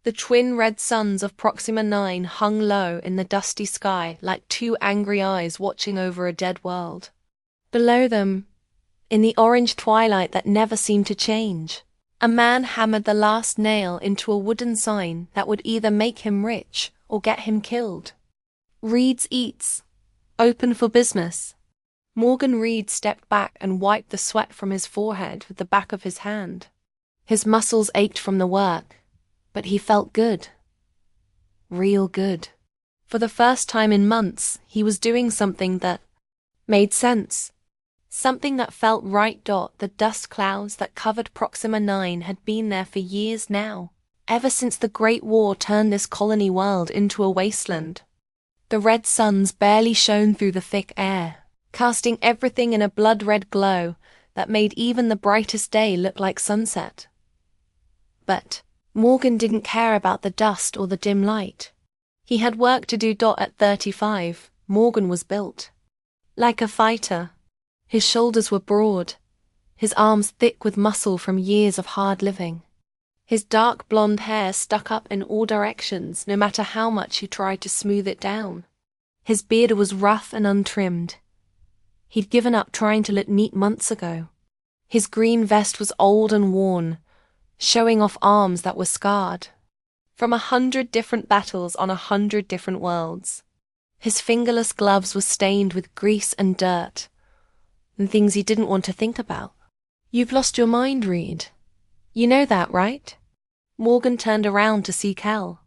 The twin red suns of Proxima 9 hung low in the dusty sky like two angry eyes watching over a dead world. Below them, in the orange twilight that never seemed to change, a man hammered the last nail into a wooden sign that would either make him rich or get him killed. Reed's Eats. Open for business. Morgan Reed stepped back and wiped the sweat from his forehead with the back of his hand. His muscles ached from the work, but he felt good. Real good. For the first time in months, he was doing something that made sense. Something that felt right. The dust clouds that covered Proxima 9 had been there for years now, ever since the Great War turned this colony world into a wasteland. The red suns barely shone through the thick air, casting everything in a blood-red glow that made even the brightest day look like sunset. But Morgan didn't care about the dust or the dim light. He had work to do. At 35, Morgan was built like a fighter. His shoulders were broad, his arms thick with muscle from years of hard living. His dark blonde hair stuck up in all directions no matter how much he tried to smooth it down. His beard was rough and untrimmed. He'd given up trying to look neat months ago. His green vest was old and worn, showing off arms that were scarred from 100 different battles on 100 different worlds. His fingerless gloves were stained with grease and dirt, and things he didn't want to think about. "You've lost your mind, Reed. You know that, right?" Morgan turned around to see Kel,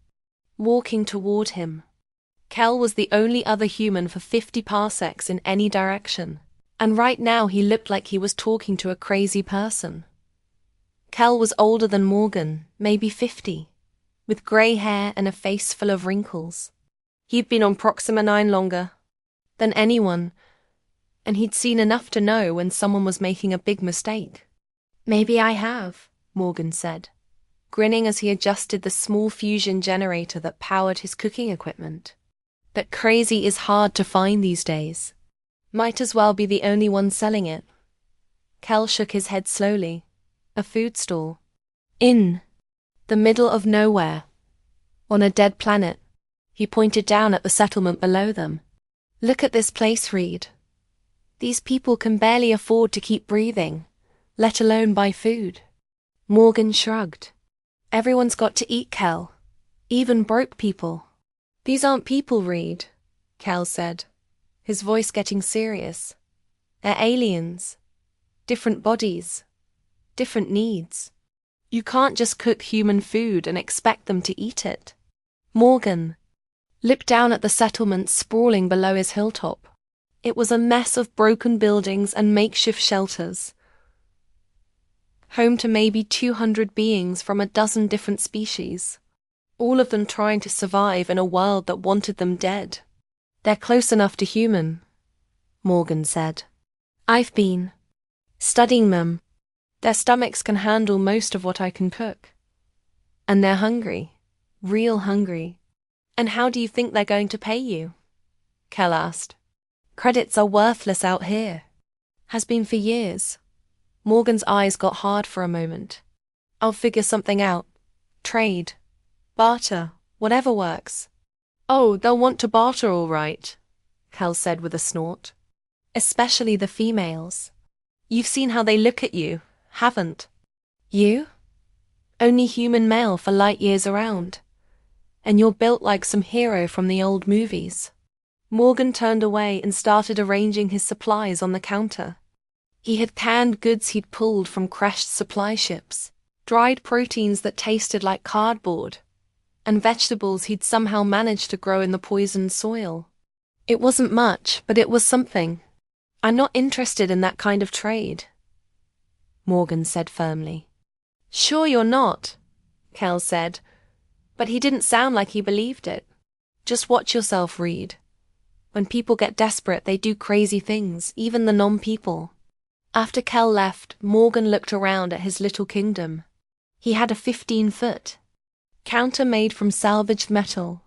walking toward him. Kel was the only other human for 50 parsecs in any direction, and right now he looked like he was talking to a crazy person. Kel was older than Morgan, maybe 50, with grey hair and a face full of wrinkles. He'd been on Proxima 9 longer than anyone, and he'd seen enough to know when someone was making a big mistake. "Maybe I have," Morgan said, grinning as he adjusted the small fusion generator that powered his cooking equipment. "But crazy is hard to find these days. Might as well be the only one selling it." Kel shook his head slowly. A food stall. In the middle of nowhere, on a dead planet. He pointed down at the settlement below them. "Look at this place, Reed. These people can barely afford to keep breathing, let alone buy food." Morgan shrugged. "Everyone's got to eat, Kel. Even broke people." "These aren't people, Reed," Kel said, his voice getting serious. "They're aliens. Different bodies. Different needs. You can't just cook human food and expect them to eat it." Morgan looked down at the settlement sprawling below his hilltop. It was a mess of broken buildings and makeshift shelters, home to maybe 200 beings from a dozen different species, all of them trying to survive in a world that wanted them dead. "They're close enough to human," Morgan said. "I've been studying them. Their stomachs can handle most of what I can cook. And they're hungry, real hungry." "And how do you think they're going to pay you?" Kel asked. "Credits are worthless out here. Has been for years." Morgan's eyes got hard for a moment. "I'll figure something out. Trade. Barter. Whatever works." "Oh, they'll want to barter all right," Kel said with a snort. "Especially the females. You've seen how they look at you, haven't you? Only human male for light years around. And you're built like some hero from the old movies." Morgan turned away and started arranging his supplies on the counter. He had canned goods he'd pulled from crashed supply ships, dried proteins that tasted like cardboard, and vegetables he'd somehow managed to grow in the poisoned soil. It wasn't much, but it was something. "I'm not interested in that kind of trade," Morgan said firmly. "Sure you're not," Kel said, but he didn't sound like he believed it. "Just watch yourself, Reed. When people get desperate, they do crazy things, even the non-people." After Kel left, Morgan looked around at his little kingdom. He had a 15-foot counter made from salvaged metal,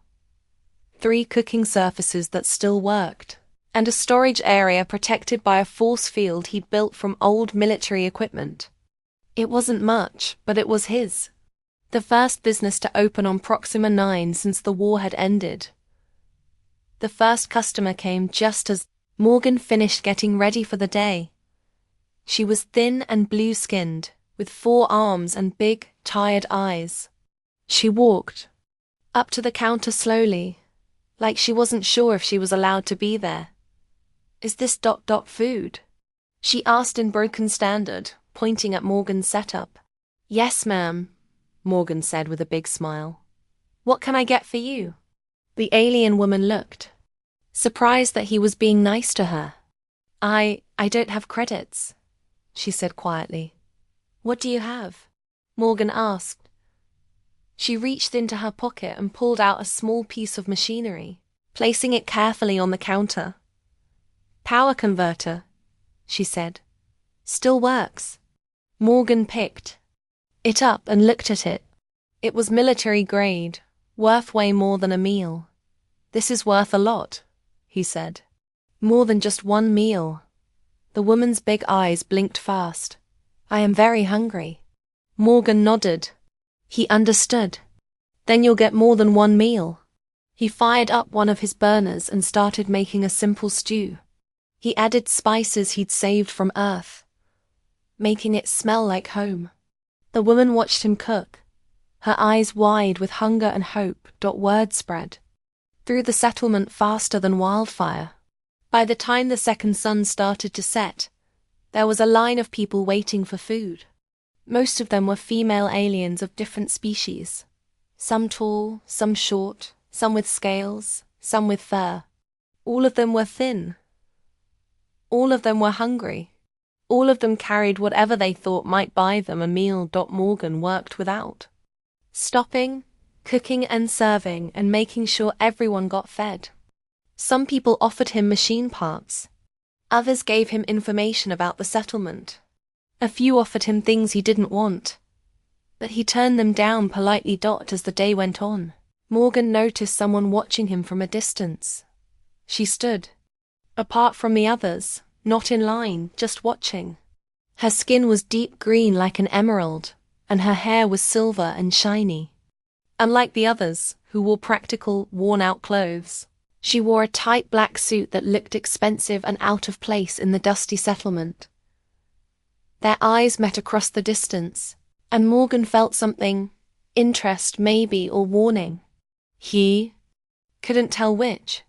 3 cooking surfaces that still worked, and a storage area protected by a force field he'd built from old military equipment. It wasn't much, but it was his. The first business to open on Proxima 9 since the war had ended. The first customer came just as Morgan finished getting ready for the day. She was thin and blue-skinned, with 4 arms and big, tired eyes. She walked up to the counter slowly, like she wasn't sure if she was allowed to be there. "Is this ... food?" she asked in broken standard, pointing at Morgan's setup. "Yes, ma'am," Morgan said with a big smile. "What can I get for you?" The alien woman looked, surprised that he was being nice to her. I don't have credits," she said quietly. "What do you have?" Morgan asked. She reached into her pocket and pulled out a small piece of machinery, placing it carefully on the counter. "Power converter," she said. "Still works." Morgan picked it up and looked at it. It was military grade, worth way more than a meal. "This is worth a lot," he said. "More than just one meal." The woman's big eyes blinked fast. "I am very hungry." Morgan nodded. He understood. "Then you'll get more than one meal." He fired up one of his burners and started making a simple stew. He added spices he'd saved from Earth, making it smell like home. The woman watched him cook, her eyes wide with hunger and hope. Word spread through the settlement faster than wildfire. By the time the second sun started to set, there was a line of people waiting for food. Most of them were female aliens of different species. Some tall, some short, some with scales, some with fur. All of them were thin. All of them were hungry. All of them carried whatever they thought might buy them a meal. Morgan worked without stopping, cooking and serving and making sure everyone got fed. Some people offered him machine parts. Others gave him information about the settlement. A few offered him things he didn't want, but he turned them down politely. As the day went on, Morgan noticed someone watching him from a distance. She stood apart from the others, not in line, just watching. Her skin was deep green like an emerald, and her hair was silver and shiny. Unlike the others, who wore practical, worn-out clothes, she wore a tight black suit that looked expensive and out of place in the dusty settlement. Their eyes met across the distance, and Morgan felt something, interest maybe, or warning. He couldn't tell which.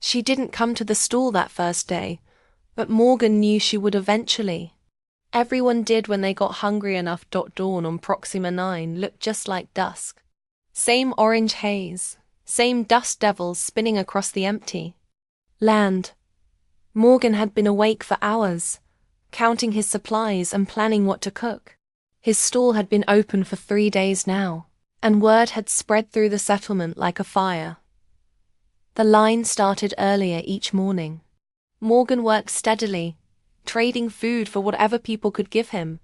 She didn't come to the stall that first day, but Morgan knew she would eventually. Everyone did when they got hungry enough. Dawn on Proxima 9 looked just like dusk. Same orange haze, same dust devils spinning across the empty land. Morgan had been awake for hours, counting his supplies and planning what to cook. His stall had been open for 3 days now, and word had spread through the settlement like a fire. The line started earlier each morning. Morgan worked steadily, trading food for whatever people could give him.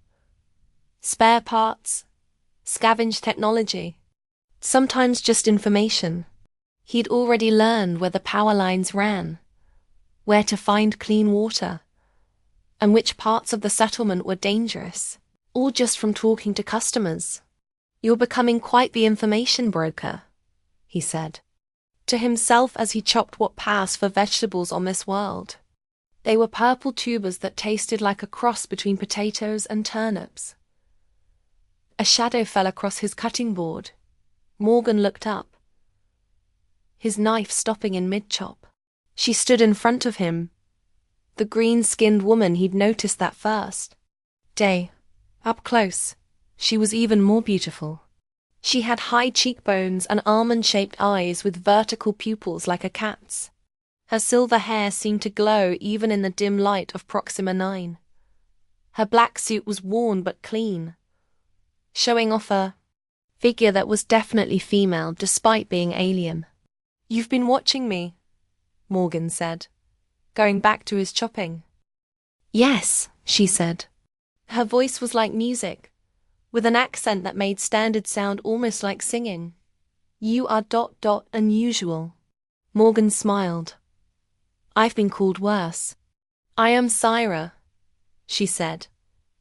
Spare parts, scavenged technology, sometimes just information. He'd already learned where the power lines ran, where to find clean water, and which parts of the settlement were dangerous, all just from talking to customers. "You're becoming quite the information broker," he said to himself as he chopped what passed for vegetables on this world. They were purple tubers that tasted like a cross between potatoes and turnips. A shadow fell across his cutting board. Morgan looked up, his knife stopping in mid-chop. She stood in front of him, the green-skinned woman he'd noticed that first day. Up close, she was even more beautiful. She had high cheekbones and almond-shaped eyes with vertical pupils like a cat's. Her silver hair seemed to glow even in the dim light of Proxima 9. Her black suit was worn but clean, showing off a figure that was definitely female despite being alien. "You've been watching me," Morgan said, going back to his chopping. "Yes," she said. Her voice was like music, with an accent that made standard sound almost like singing. "You are ... unusual." Morgan smiled. "I've been called worse." "I am Syra," she said,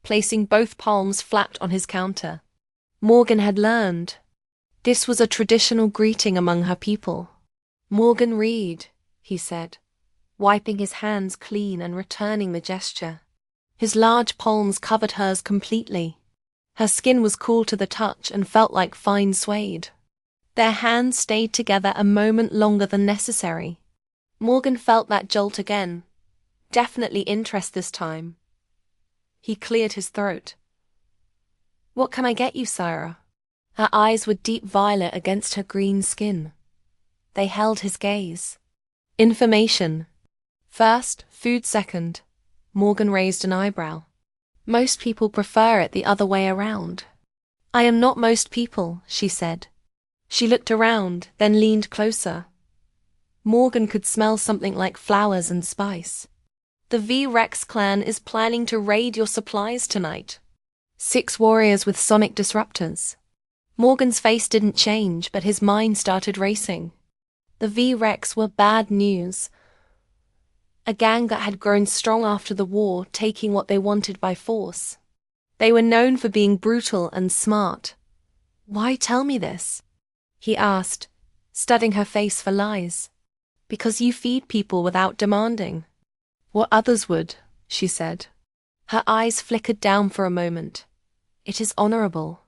placing both palms flat on his counter. Morgan had learned. This was a traditional greeting among her people. "Morgan Reed," he said, wiping his hands clean and returning the gesture. His large palms covered hers completely. Her skin was cool to the touch and felt like fine suede. Their hands stayed together a moment longer than necessary. Morgan felt that jolt again. Definitely interest this time. He cleared his throat. "What can I get you, Syrah?" Her eyes were deep violet against her green skin. They held his gaze. "Information. First, food second." Morgan raised an eyebrow. "Most people prefer it the other way around." "I am not most people," she said. She looked around, then leaned closer. Morgan could smell something like flowers and spice. "The V-Rex clan is planning to raid your supplies tonight. 6 warriors with sonic disruptors." Morgan's face didn't change, but his mind started racing. The V-Rex were bad news. A gang that had grown strong after the war, taking what they wanted by force. They were known for being brutal and smart. "Why tell me this?" he asked, studying her face for lies. "Because you feed people without demanding." "What others would," she said. Her eyes flickered down for a moment. "It is honorable."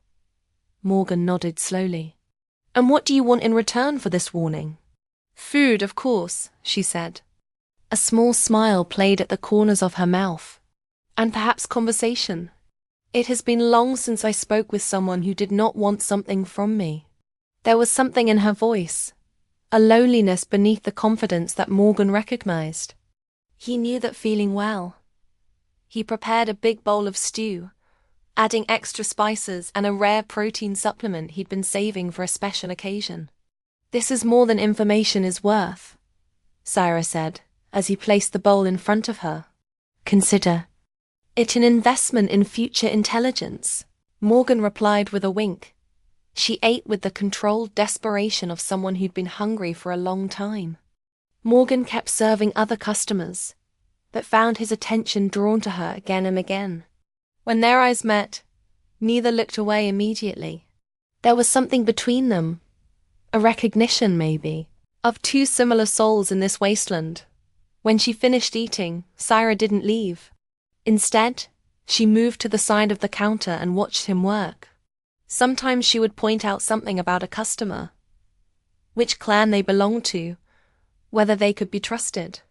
Morgan nodded slowly. "And what do you want in return for this warning?" "Food, of course," she said. A small smile played at the corners of her mouth. "And perhaps conversation. It has been long since I spoke with someone who did not want something from me." There was something in her voice, a loneliness beneath the confidence that Morgan recognized. He knew that feeling well. He prepared a big bowl of stew, adding extra spices and a rare protein supplement he'd been saving for a special occasion. "This is more than information is worth," Syrah said, as he placed the bowl in front of her. "Consider it an investment in future intelligence." Morgan replied with a wink. She ate with the controlled desperation of someone who'd been hungry for a long time. Morgan kept serving other customers, but found his attention drawn to her again and again. When their eyes met, neither looked away immediately. There was something between them, a recognition maybe, of 2 similar souls in this wasteland. When she finished eating, Syrah didn't leave. Instead, she moved to the side of the counter and watched him work. Sometimes she would point out something about a customer, which clan they belonged to, whether they could be trusted.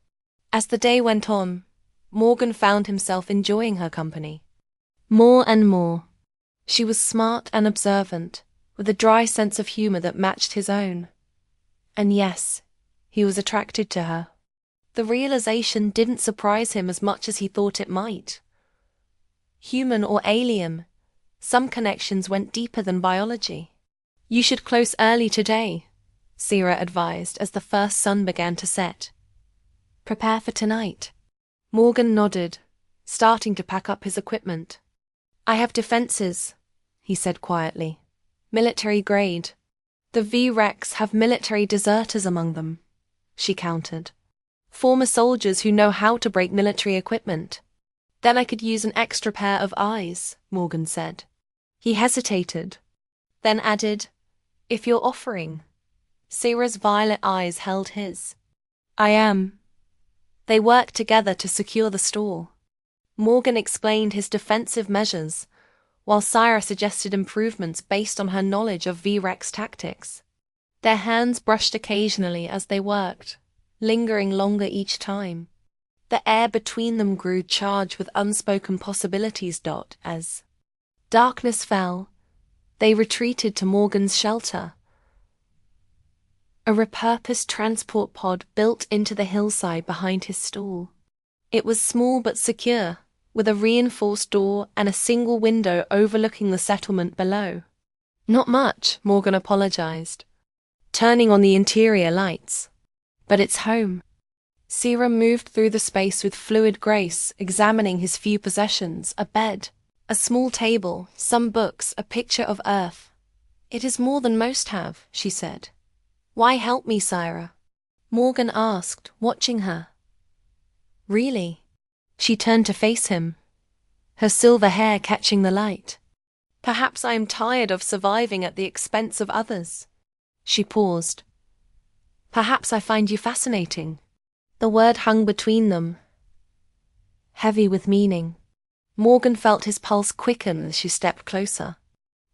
As the day went on, Morgan found himself enjoying her company. More and more. She was smart and observant, with a dry sense of humor that matched his own. And yes, he was attracted to her. The realization didn't surprise him as much as he thought it might. Human or alien, some connections went deeper than biology. "You should close early today," Syrah advised as the first sun began to set. "Prepare for tonight." Morgan nodded, starting to pack up his equipment. "I have defenses," he said quietly. "Military grade. The V-Rex have military deserters among them," she countered. "Former soldiers who know how to break military equipment." "Then I could use an extra pair of eyes," Morgan said. He hesitated, then added, "If you're offering." Syrah's violet eyes held his. "I am." They worked together to secure the store. Morgan explained his defensive measures, while Syrah suggested improvements based on her knowledge of V-Rex tactics. Their hands brushed occasionally as they worked, lingering longer each time. The air between them grew charged with unspoken possibilities. As darkness fell, they retreated to Morgan's shelter, a repurposed transport pod built into the hillside behind his stall. It was small but secure, with a reinforced door and a single window overlooking the settlement below. "Not much," Morgan apologized, turning on the interior lights. "But it's home." Syrah moved through the space with fluid grace, examining his few possessions, a bed, a small table, some books, a picture of Earth. "It is more than most have," she said. "Why help me, Syrah?" Morgan asked, watching her. "Really?" She turned to face him, her silver hair catching the light. Perhaps I am tired of surviving at the expense of others. She paused. Perhaps I find you fascinating. The word hung between them, heavy with meaning. Morgan felt his pulse quicken as she stepped closer.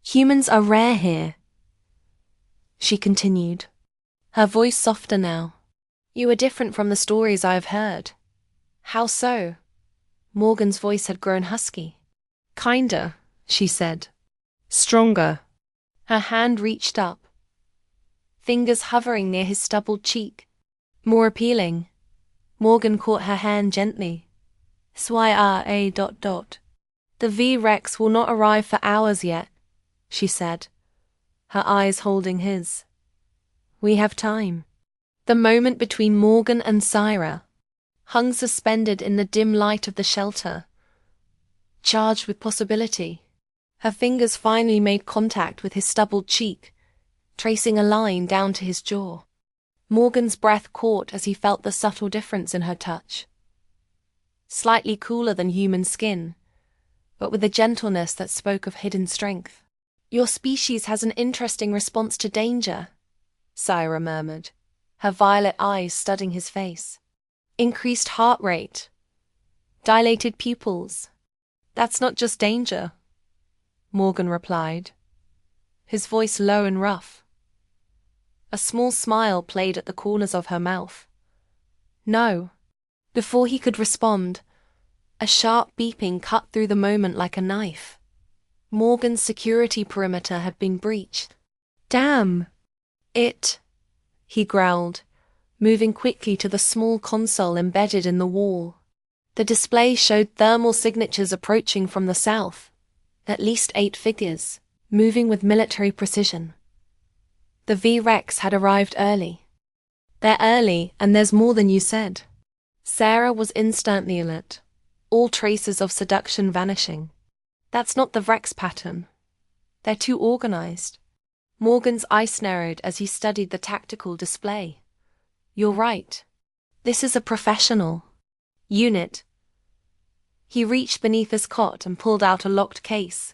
Humans are rare here, she continued, her voice softer now. You are different from the stories I have heard. How so? Morgan's voice had grown husky. Kinder, she said. Stronger. Her hand reached up, fingers hovering near his stubbled cheek. More appealing. Morgan caught her hand gently. SYRA ... The V-Rex will not arrive for hours yet, she said, her eyes holding his. We have time. The moment between Morgan and Syra hung suspended in the dim light of the shelter, charged with possibility. Her fingers finally made contact with his stubbled cheek, tracing a line down to his jaw. Morgan's breath caught as he felt the subtle difference in her touch. Slightly cooler than human skin, but with a gentleness that spoke of hidden strength. Your species has an interesting response to danger, Syra murmured, her violet eyes studying his face. Increased heart rate, dilated pupils. That's not just danger, Morgan replied, his voice low and rough. A small smile played at the corners of her mouth. No. Before he could respond, a sharp beeping cut through the moment like a knife. Morgan's security perimeter had been breached. Damn! He growled, moving quickly to the small console embedded in the wall. The display showed thermal signatures approaching from the south, at least 8 figures, moving with military precision. The V-Rex had arrived early. They're early, and there's more than you said. Sarah was instantly alert, all traces of seduction vanishing. That's not the Rex pattern. They're too organized. Morgan's eyes narrowed as he studied the tactical display. You're right. This is a professional unit. He reached beneath his cot and pulled out a locked case,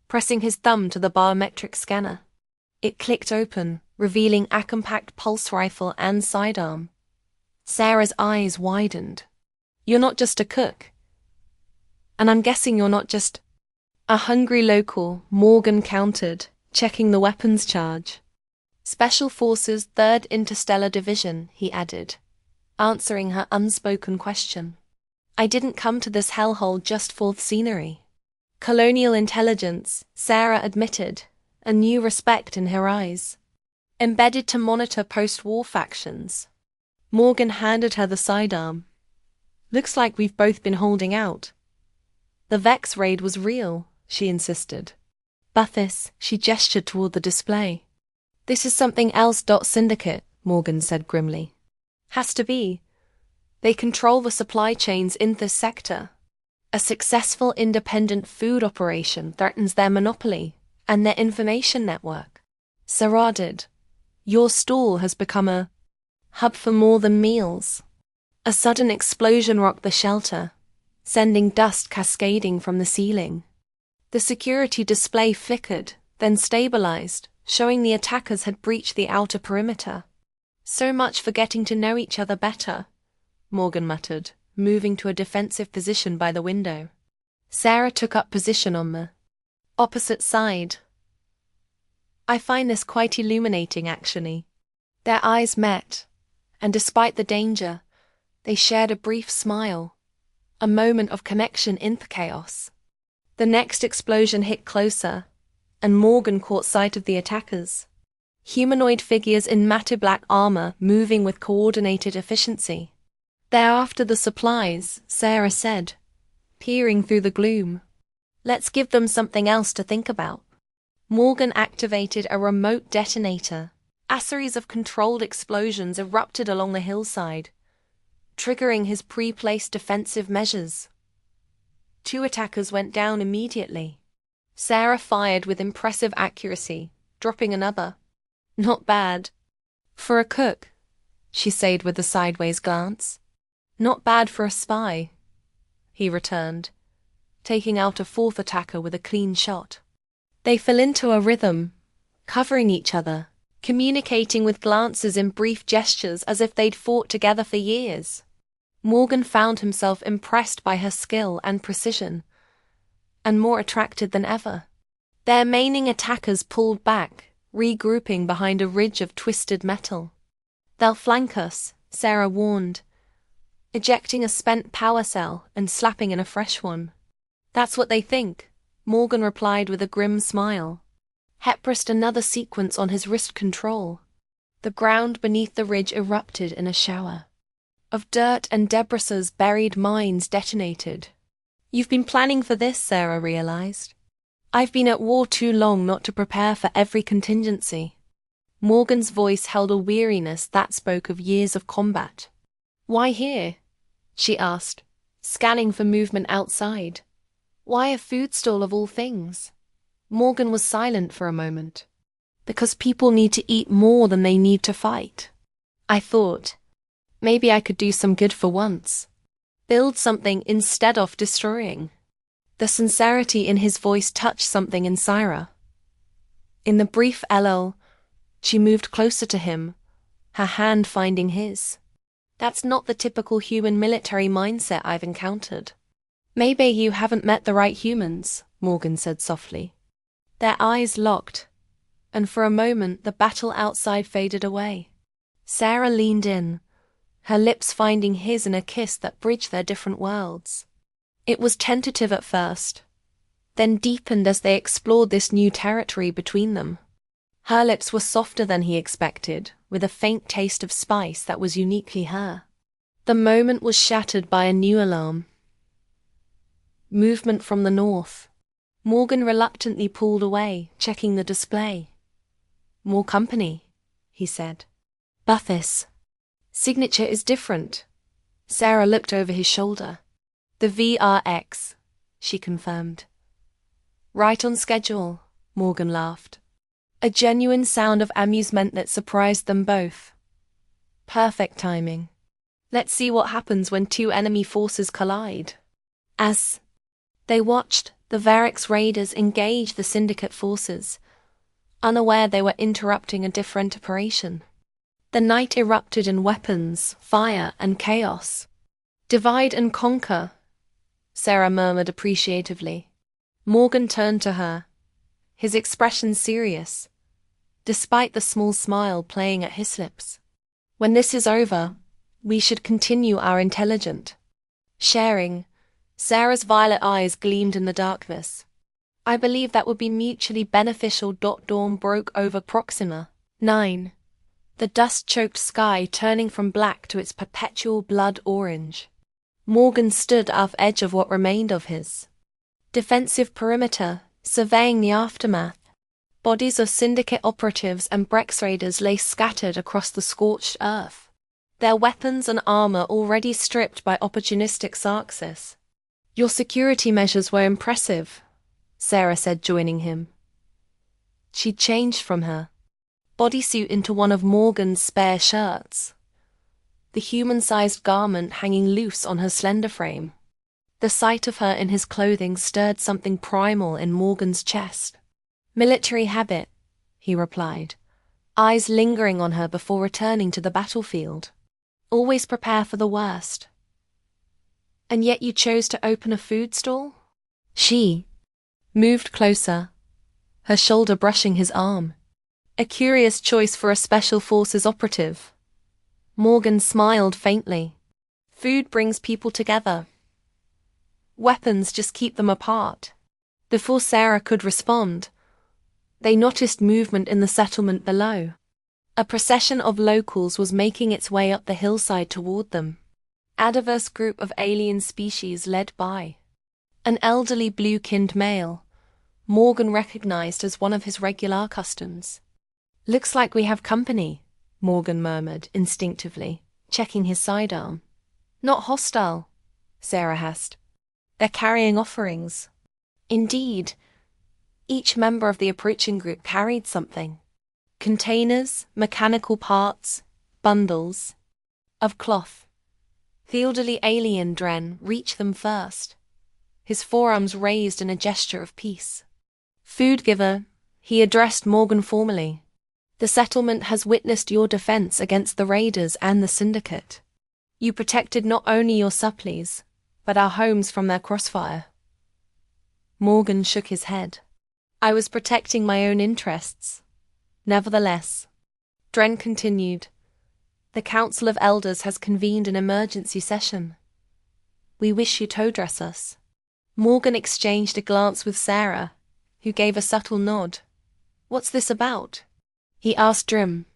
pressing his thumb to the biometric scanner. It clicked open, revealing a compact pulse rifle and sidearm. Sarah's eyes widened. You're not just a cook. And I'm guessing you're not just a hungry local, Morgan countered, checking the weapons charge. Special Forces 3rd Interstellar Division, he added, answering her unspoken question. I didn't come to this hellhole just for the scenery. Colonial intelligence, Sarah admitted, a new respect in her eyes. Embedded to monitor post-war factions. Morgan handed her the sidearm. Looks like we've both been holding out. The Vex raid was real, she insisted. Buffis, she gestured toward the display. This is something else. Syndicate, Morgan said grimly. Has to be. They control the supply chains in this sector. A successful independent food operation threatens their monopoly and their information network. Narrated. Your stall has become a hub for more than meals. A sudden explosion rocked the shelter, sending dust cascading from the ceiling. The security display flickered, then stabilized, showing the attackers had breached the outer perimeter. So much for getting to know each other better, Morgan muttered, moving to a defensive position by the window. Sarah took up position on the opposite side. I find this quite illuminating, actually. Their eyes met, and despite the danger, they shared a brief smile, a moment of connection in the chaos. The next explosion hit closer, and Morgan caught sight of the attackers. Humanoid figures in matte black armor moving with coordinated efficiency. They're after the supplies, Sarah said, peering through the gloom. Let's give them something else to think about. Morgan activated a remote detonator. A series of controlled explosions erupted along the hillside, triggering his pre-placed defensive measures. 2 attackers went down immediately. Sarah fired with impressive accuracy, dropping another. Not bad. For a cook, she said with a sideways glance. Not bad for a spy, he returned, taking out a 4th attacker with a clean shot. They fell into a rhythm, covering each other, communicating with glances and brief gestures as if they'd fought together for years. Morgan found himself impressed by her skill and precision, and more attracted than ever. Their remaining attackers pulled back, regrouping behind a ridge of twisted metal. "They'll flank us," Sarah warned, ejecting a spent power cell and slapping in a fresh one. "That's what they think," Morgan replied with a grim smile. Hep pressed another sequence on his wrist control. The ground beneath the ridge erupted in a shower of dirt and debris. Buried mines detonated. "You've been planning for this," Sarah realized. "I've been at war too long not to prepare for every contingency." Morgan's voice held a weariness that spoke of years of combat. "Why here?" she asked, scanning for movement outside. "Why a food stall of all things?" Morgan was silent for a moment. "Because people need to eat more than they need to fight. I thought, maybe I could do some good for once. Build something instead of destroying." The sincerity in his voice touched something in Sarah. In the brief lull, she moved closer to him, her hand finding his. "That's not the typical human military mindset I've encountered." "Maybe you haven't met the right humans," Morgan said softly. Their eyes locked, and for a moment the battle outside faded away. Sarah leaned in, her lips finding his in a kiss that bridged their different worlds. It was tentative at first, then deepened as they explored this new territory between them. Her lips were softer than he expected, with a faint taste of spice that was uniquely her. The moment was shattered by a new alarm. Movement from the north. Morgan reluctantly pulled away, checking the display. "More company," he said. "Buffis. Signature is different." Sarah looked over his shoulder. "The VRX," she confirmed. "Right on schedule," Morgan laughed. A genuine sound of amusement that surprised them both. Perfect timing. Let's see what happens when two enemy forces collide. As they watched, the Varix raiders engaged the Syndicate forces, unaware they were interrupting a different operation. The night erupted in weapons, fire, and chaos. "Divide and conquer," Sarah murmured appreciatively. Morgan turned to her, his expression serious, despite the small smile playing at his lips. "When this is over, we should continue our intelligent sharing." Sarah's violet eyes gleamed in the darkness. "I believe that would be mutually beneficial." Dawn broke over Proxima 9, the dust-choked sky turning from black to its perpetual blood orange. Morgan stood off edge of what remained of his defensive perimeter, surveying the aftermath. Bodies of Syndicate operatives and Brex raiders lay scattered across the scorched earth, their weapons and armor already stripped by opportunistic Xarxes. "Your security measures were impressive," Sarah said, joining him. She changed from her bodysuit into one of Morgan's spare shirts, the human-sized garment hanging loose on her slender frame. The sight of her in his clothing stirred something primal in Morgan's chest. "Military habit," he replied, eyes lingering on her before returning to the battlefield. "Always prepare for the worst." "And yet you chose to open a food stall?" She moved closer, her shoulder brushing his arm. "A curious choice for a Special Forces operative." Morgan smiled faintly. "Food brings people together. Weapons just keep them apart." Before Sarah could respond, they noticed movement in the settlement below. A procession of locals was making its way up the hillside toward them. A diverse group of alien species led by an elderly blue-kinned male, Morgan recognized as one of his regular customs. "Looks like we have company," Morgan murmured instinctively, checking his sidearm. "Not hostile," Sarah hissed. "They're carrying offerings." Indeed, each member of the approaching group carried something. Containers, mechanical parts, bundles of cloth. The elderly alien Dren reached them first, his forearms raised in a gesture of peace. Food giver, he addressed Morgan formally. The settlement has witnessed your defense against the raiders and the syndicate. You protected not only your supplies, but our homes from their crossfire. Morgan shook his head. I was protecting my own interests. Nevertheless, Dren continued, the Council of Elders has convened an emergency session. We wish you to address us. Morgan exchanged a glance with Sarah, who gave a subtle nod. What's this about? He asked Drim.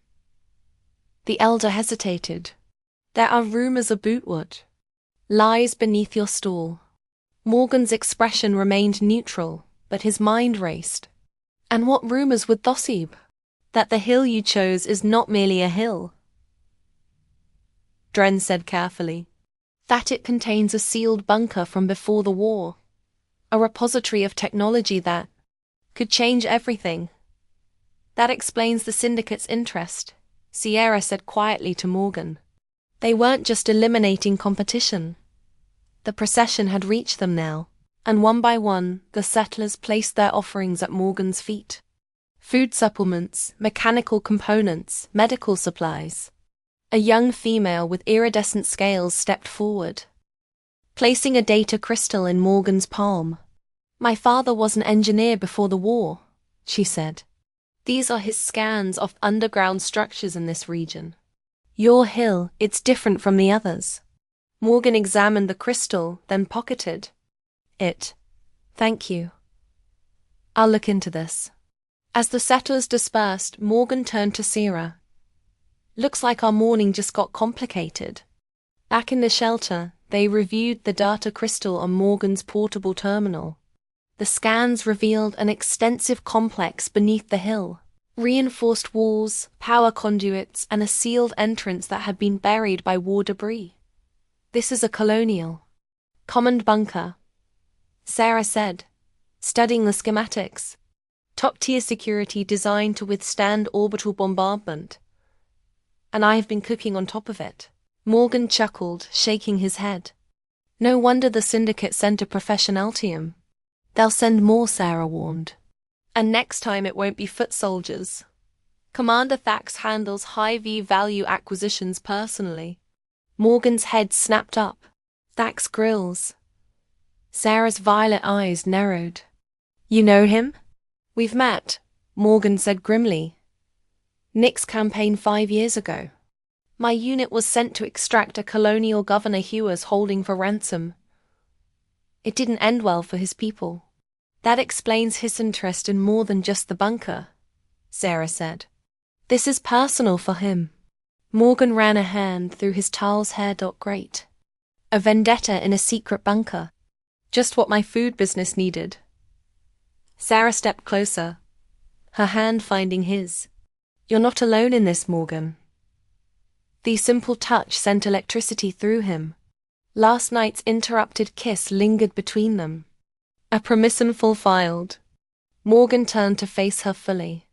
The elder hesitated. There are rumors of Bootwood. Lies beneath your stall. Morgan's expression remained neutral, but his mind raced. And what rumors would Thossib? That the hill you chose is not merely a hill. Dren said carefully. That it contains a sealed bunker from before the war. A repository of technology that could change everything. That explains the syndicate's interest, Sierra said quietly to Morgan. They weren't just eliminating competition. The procession had reached them now, and one by one, the settlers placed their offerings at Morgan's feet. Food supplements, mechanical components, medical supplies. A young female with iridescent scales stepped forward, placing a data crystal in Morgan's palm. My father was an engineer before the war, she said. These are his scans of underground structures in this region. Your hill, it's different from the others. Morgan examined the crystal, then pocketed it. Thank you. I'll look into this. As the settlers dispersed, Morgan turned to Sierra. Looks like our morning just got complicated. Back in the shelter, they reviewed the data crystal on Morgan's portable terminal. The scans revealed an extensive complex beneath the hill. Reinforced walls, power conduits, and a sealed entrance that had been buried by war debris. This is a colonial command bunker, Sarah said, studying the schematics. Top-tier security designed to withstand orbital bombardment. And I have been cooking on top of it. Morgan chuckled, shaking his head. No wonder the syndicate sent a professionaltium. They'll send more, Sarah warned. And next time it won't be foot soldiers. Commander Thax handles high V-value acquisitions personally. Morgan's head snapped up. Thax grills. Sarah's violet eyes narrowed. You know him? We've met, Morgan said grimly. Nick's campaign 5 years ago. My unit was sent to extract a colonial governor he was holding for ransom. It didn't end well for his people. That explains his interest in more than just the bunker, Sarah said. This is personal for him. Morgan ran a hand through his Tarl's hair. Great. A vendetta in a secret bunker. Just what my food business needed. Sarah stepped closer, her hand finding his. You're not alone in this, Morgan. The simple touch sent electricity through him. Last night's interrupted kiss lingered between them. A permission fulfilled. Morgan turned to face her fully,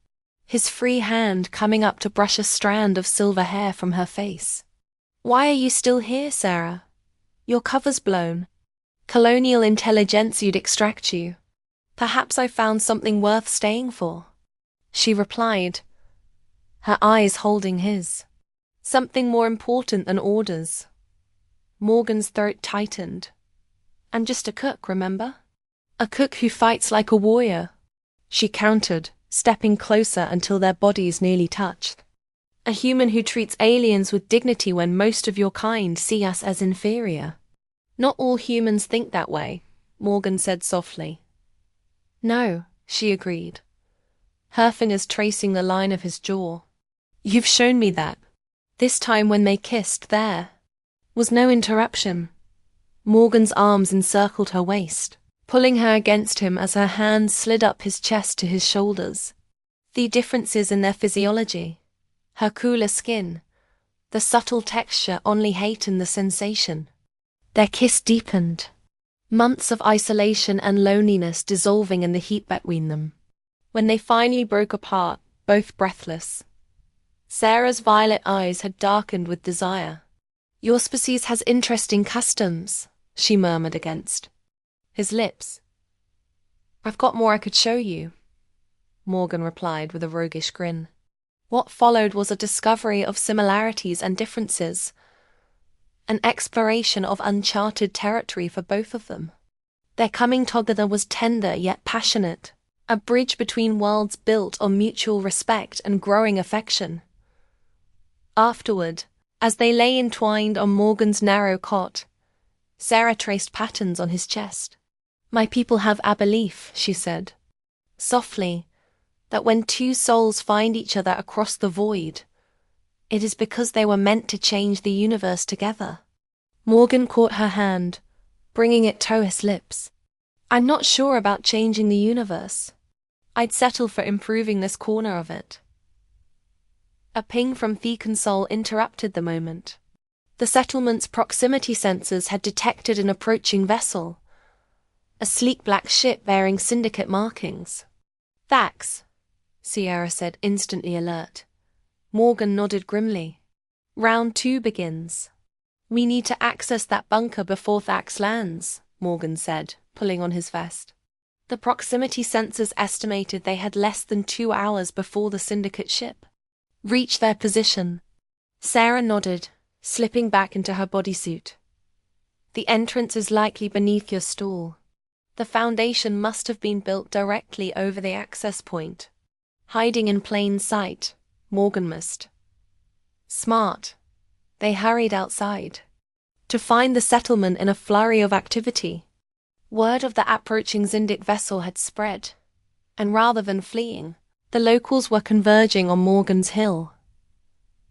his free hand coming up to brush a strand of silver hair from her face. Why are you still here, Sarah? Your cover's blown. Colonial intelligence'd extract you. Perhaps I found something worth staying for, she replied, her eyes holding his. Something more important than orders. Morgan's throat tightened. I'm just a cook, remember? A cook who fights like a warrior, she countered, stepping closer until their bodies nearly touched. A human who treats aliens with dignity when most of your kind see us as inferior. Not all humans think that way, Morgan said softly. No, she agreed, her fingers tracing the line of his jaw. You've shown me that. This time when they kissed, there was no interruption. Morgan's arms encircled her waist, pulling her against him as her hands slid up his chest to his shoulders. The differences in their physiology, her cooler skin, the subtle texture only heightened the sensation. Their kiss deepened. Months of isolation and loneliness dissolving in the heat between them. When they finally broke apart, both breathless, Sarah's violet eyes had darkened with desire. Your species has interesting customs, she murmured against his lips. I've got more I could show you, Morgan replied with a roguish grin. What followed was a discovery of similarities and differences, an exploration of uncharted territory for both of them. Their coming together was tender yet passionate, a bridge between worlds built on mutual respect and growing affection. Afterward, as they lay entwined on Morgan's narrow cot, Sarah traced patterns on his chest. My people have a belief, she said, softly, that when two souls find each other across the void, it is because they were meant to change the universe together. Morgan caught her hand, bringing it to his lips. I'm not sure about changing the universe. I'd settle for improving this corner of it. A ping from the console interrupted the moment. The settlement's proximity sensors had detected an approaching vessel, a sleek black ship bearing syndicate markings. Thax, Sierra said, instantly alert. Morgan nodded grimly. Round 2 begins. We need to access that bunker before Thax lands, Morgan said, pulling on his vest. The proximity sensors estimated they had less than 2 hours before the syndicate ship reached their position. Sarah nodded, slipping back into her bodysuit. The entrance is likely beneath your stall. The foundation must have been built directly over the access point. Hiding in plain sight, Morgan missed. Smart. They hurried outside to find the settlement in a flurry of activity. Word of the approaching Zindic vessel had spread, and rather than fleeing, the locals were converging on Morgan's hill.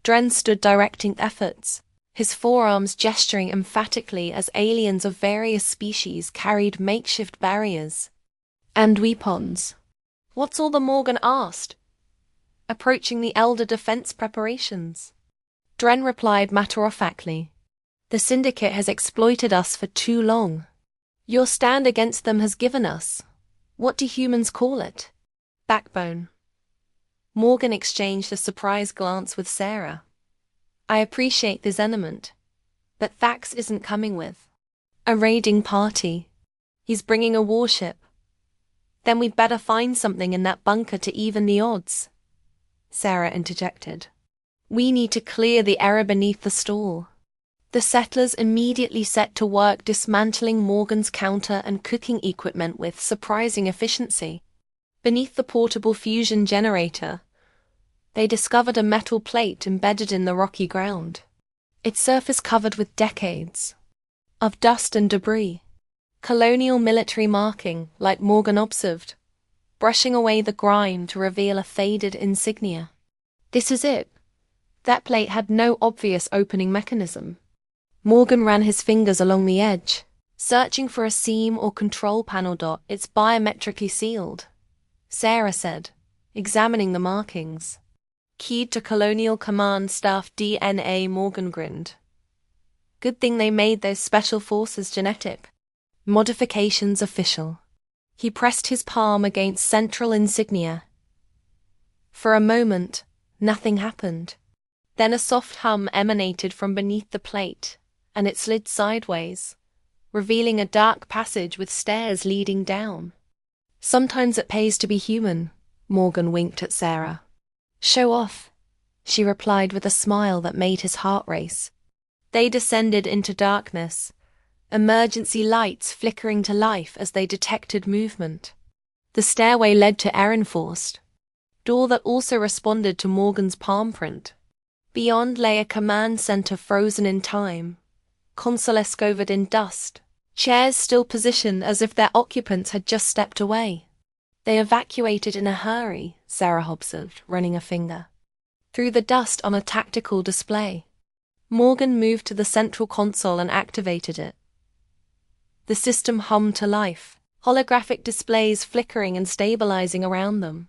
Dren stood directing efforts, his forearms gesturing emphatically as aliens of various species carried makeshift barriers and weapons. What's all the Morgan asked? Approaching the Elder defense preparations. Dren replied matter-of-factly. The Syndicate has exploited us for too long. Your stand against them has given us, what do humans call it? Backbone. Morgan exchanged a surprised glance with Sarah. I appreciate the sentiment, but Thax isn't coming with a raiding party. He's bringing a warship. Then we'd better find something in that bunker to even the odds, Sarah interjected. We need to clear the area beneath the stall. The settlers immediately set to work dismantling Morgan's counter and cooking equipment with surprising efficiency. Beneath the portable fusion generator, they discovered a metal plate embedded in the rocky ground, its surface covered with decades of dust and debris. Colonial military marking, like Morgan observed, brushing away the grime to reveal a faded insignia. This is it. That plate had no obvious opening mechanism. Morgan ran his fingers along the edge, searching for a seam or control panel. It's biometrically sealed, Sarah said, examining the markings. Keyed to Colonial Command Staff DNA, Morgan grinned. Good thing they made those Special Forces genetic modifications official. He pressed his palm against central insignia. For a moment, nothing happened. Then a soft hum emanated from beneath the plate, and it slid sideways, revealing a dark passage with stairs leading down. Sometimes it pays to be human, Morgan winked at Sarah. Show off, she replied with a smile that made his heart race. They descended into darkness, emergency lights flickering to life as they detected movement. The stairway led to Ehrenforst, door that also responded to Morgan's palm print. Beyond lay a command center frozen in time, consoles covered in dust, chairs still positioned as if their occupants had just stepped away. They evacuated in a hurry, Sarah observed, running a finger through the dust on a tactical display. Morgan moved to the central console and activated it. The system hummed to life, holographic displays flickering and stabilizing around them.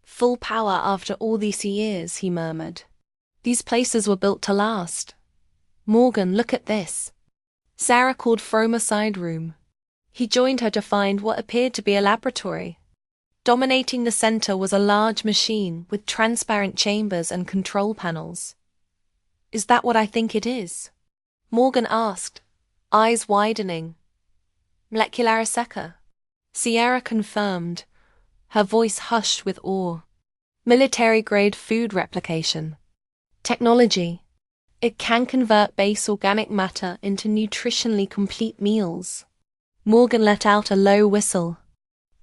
Full power after all these years, he murmured. These places were built to last. Morgan, look at this. Sarah called from a side room. He joined her to find what appeared to be a laboratory. Dominating the center was a large machine with transparent chambers and control panels. Is that what I think it is? Morgan asked, eyes widening. Molecular Seca. Sierra confirmed, Her voice hushed with awe. Military-grade food replication. Technology. It can convert base organic matter into nutritionally complete meals. Morgan let out a low whistle.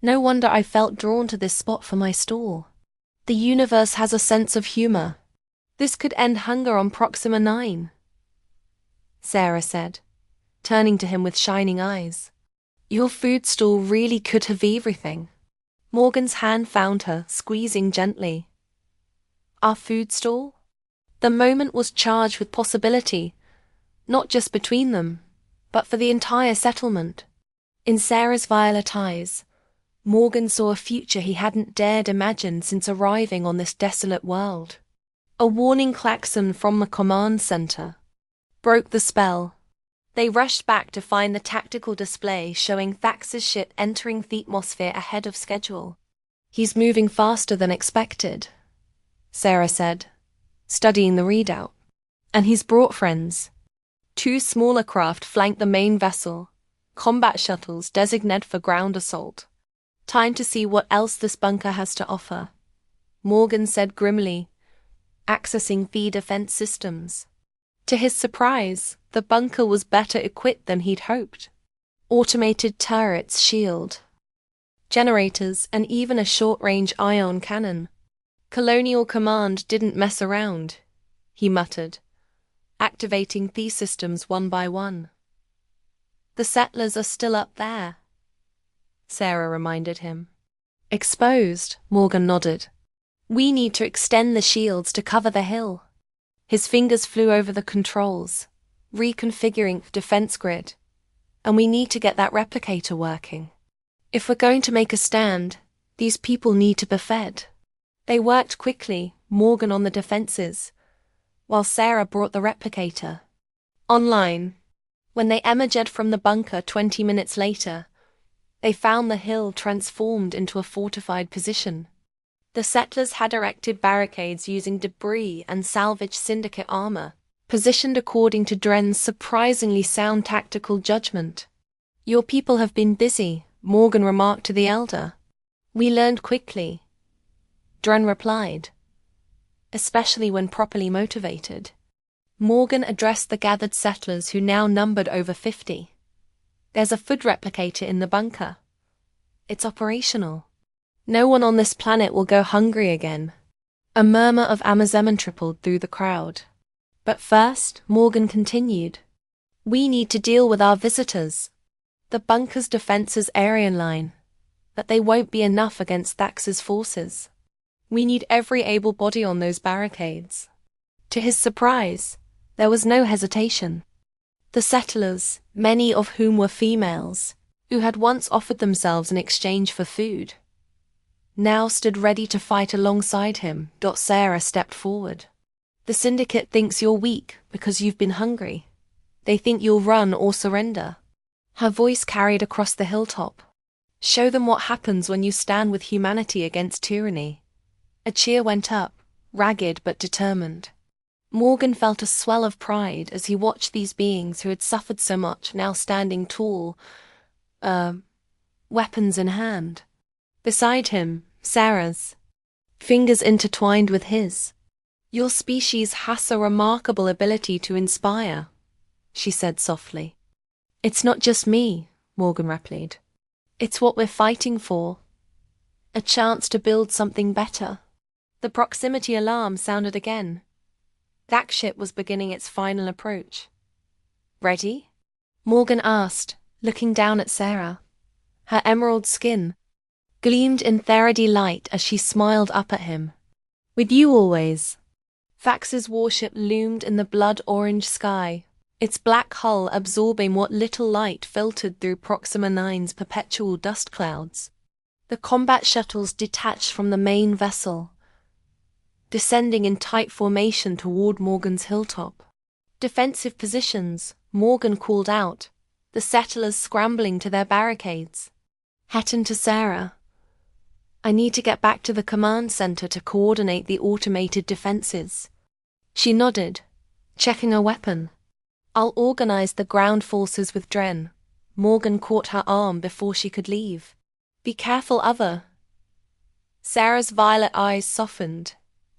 No wonder I felt drawn to this spot for my store. The universe has a sense of humor. This could end hunger on Proxima 9. Sarah said, turning to him with shining eyes. Your food stall really could have everything. Morgan's hand found her, squeezing gently. Our food stall? The moment was charged with possibility, not just between them, but for the entire settlement. In Sarah's violet eyes, Morgan saw a future he hadn't dared imagine since arriving on this desolate world. A warning klaxon from the command center broke the spell. They rushed back to find the tactical display showing Thax's ship entering the atmosphere ahead of schedule. He's moving faster than expected, Sarah said, studying the readout. And he's brought friends. 2 smaller craft flank the main vessel, combat shuttles designated for ground assault. Time to see what else this bunker has to offer, Morgan said grimly, accessing the defense systems. To his surprise, the bunker was better equipped than he'd hoped. Automated turrets, shield generators, and even a short-range ion cannon. Colonial Command didn't mess around, he muttered, activating the systems one by one. The settlers are still up there, Sarah reminded him. Exposed, Morgan nodded. We need to extend the shields to cover the hill. His fingers flew over the controls, reconfiguring the defense grid. And we need to get that replicator working. If we're going to make a stand, these people need to be fed. They worked quickly, Morgan on the defenses, while Sarah brought the replicator online. When they emerged from the bunker 20 minutes later, they found the hill transformed into a fortified position. The settlers had erected barricades using debris and salvaged syndicate armor, positioned according to Dren's surprisingly sound tactical judgment. Your people have been busy, Morgan remarked to the elder. We learned quickly, Dren replied, especially when properly motivated. Morgan addressed the gathered settlers who now numbered over 50. There's a food replicator in the bunker. It's operational. No one on this planet will go hungry again. A murmur of amazement trickled through the crowd. But first, Morgan continued. We need to deal with our visitors. The bunker's defenses Aryan line, but they won't be enough against Thax's forces. We need every able body on those barricades. To his surprise, there was no hesitation. The settlers, many of whom were females, who had once offered themselves in exchange for food, now stood ready to fight alongside him. Sarah stepped forward. The syndicate thinks you're weak because you've been hungry. They think you'll run or surrender. Her voice carried across the hilltop. Show them what happens when you stand with humanity against tyranny. A cheer went up, ragged but determined. Morgan felt a swell of pride as he watched these beings who had suffered so much now standing tall, weapons in hand. Beside him, Sarah's fingers intertwined with his. Your species has a remarkable ability to inspire, she said softly. It's not just me, Morgan replied. It's what we're fighting for. A chance to build something better. The proximity alarm sounded again. That ship was beginning its final approach. Ready? Morgan asked, looking down at Sarah. Her emerald skin gleamed in Therady light as she smiled up at him. With you always. Thax's warship loomed in the blood-orange sky, its black hull absorbing what little light filtered through Proxima 9's perpetual dust clouds. The combat shuttles detached from the main vessel, descending in tight formation toward Morgan's hilltop. Defensive positions, Morgan called out, the settlers scrambling to their barricades. Hatton to Sarah. I need to get back to the command center to coordinate the automated defenses. She nodded, checking her weapon. I'll organize the ground forces with Dren. Morgan caught her arm before she could leave. Be careful, other. Sarah's violet eyes softened.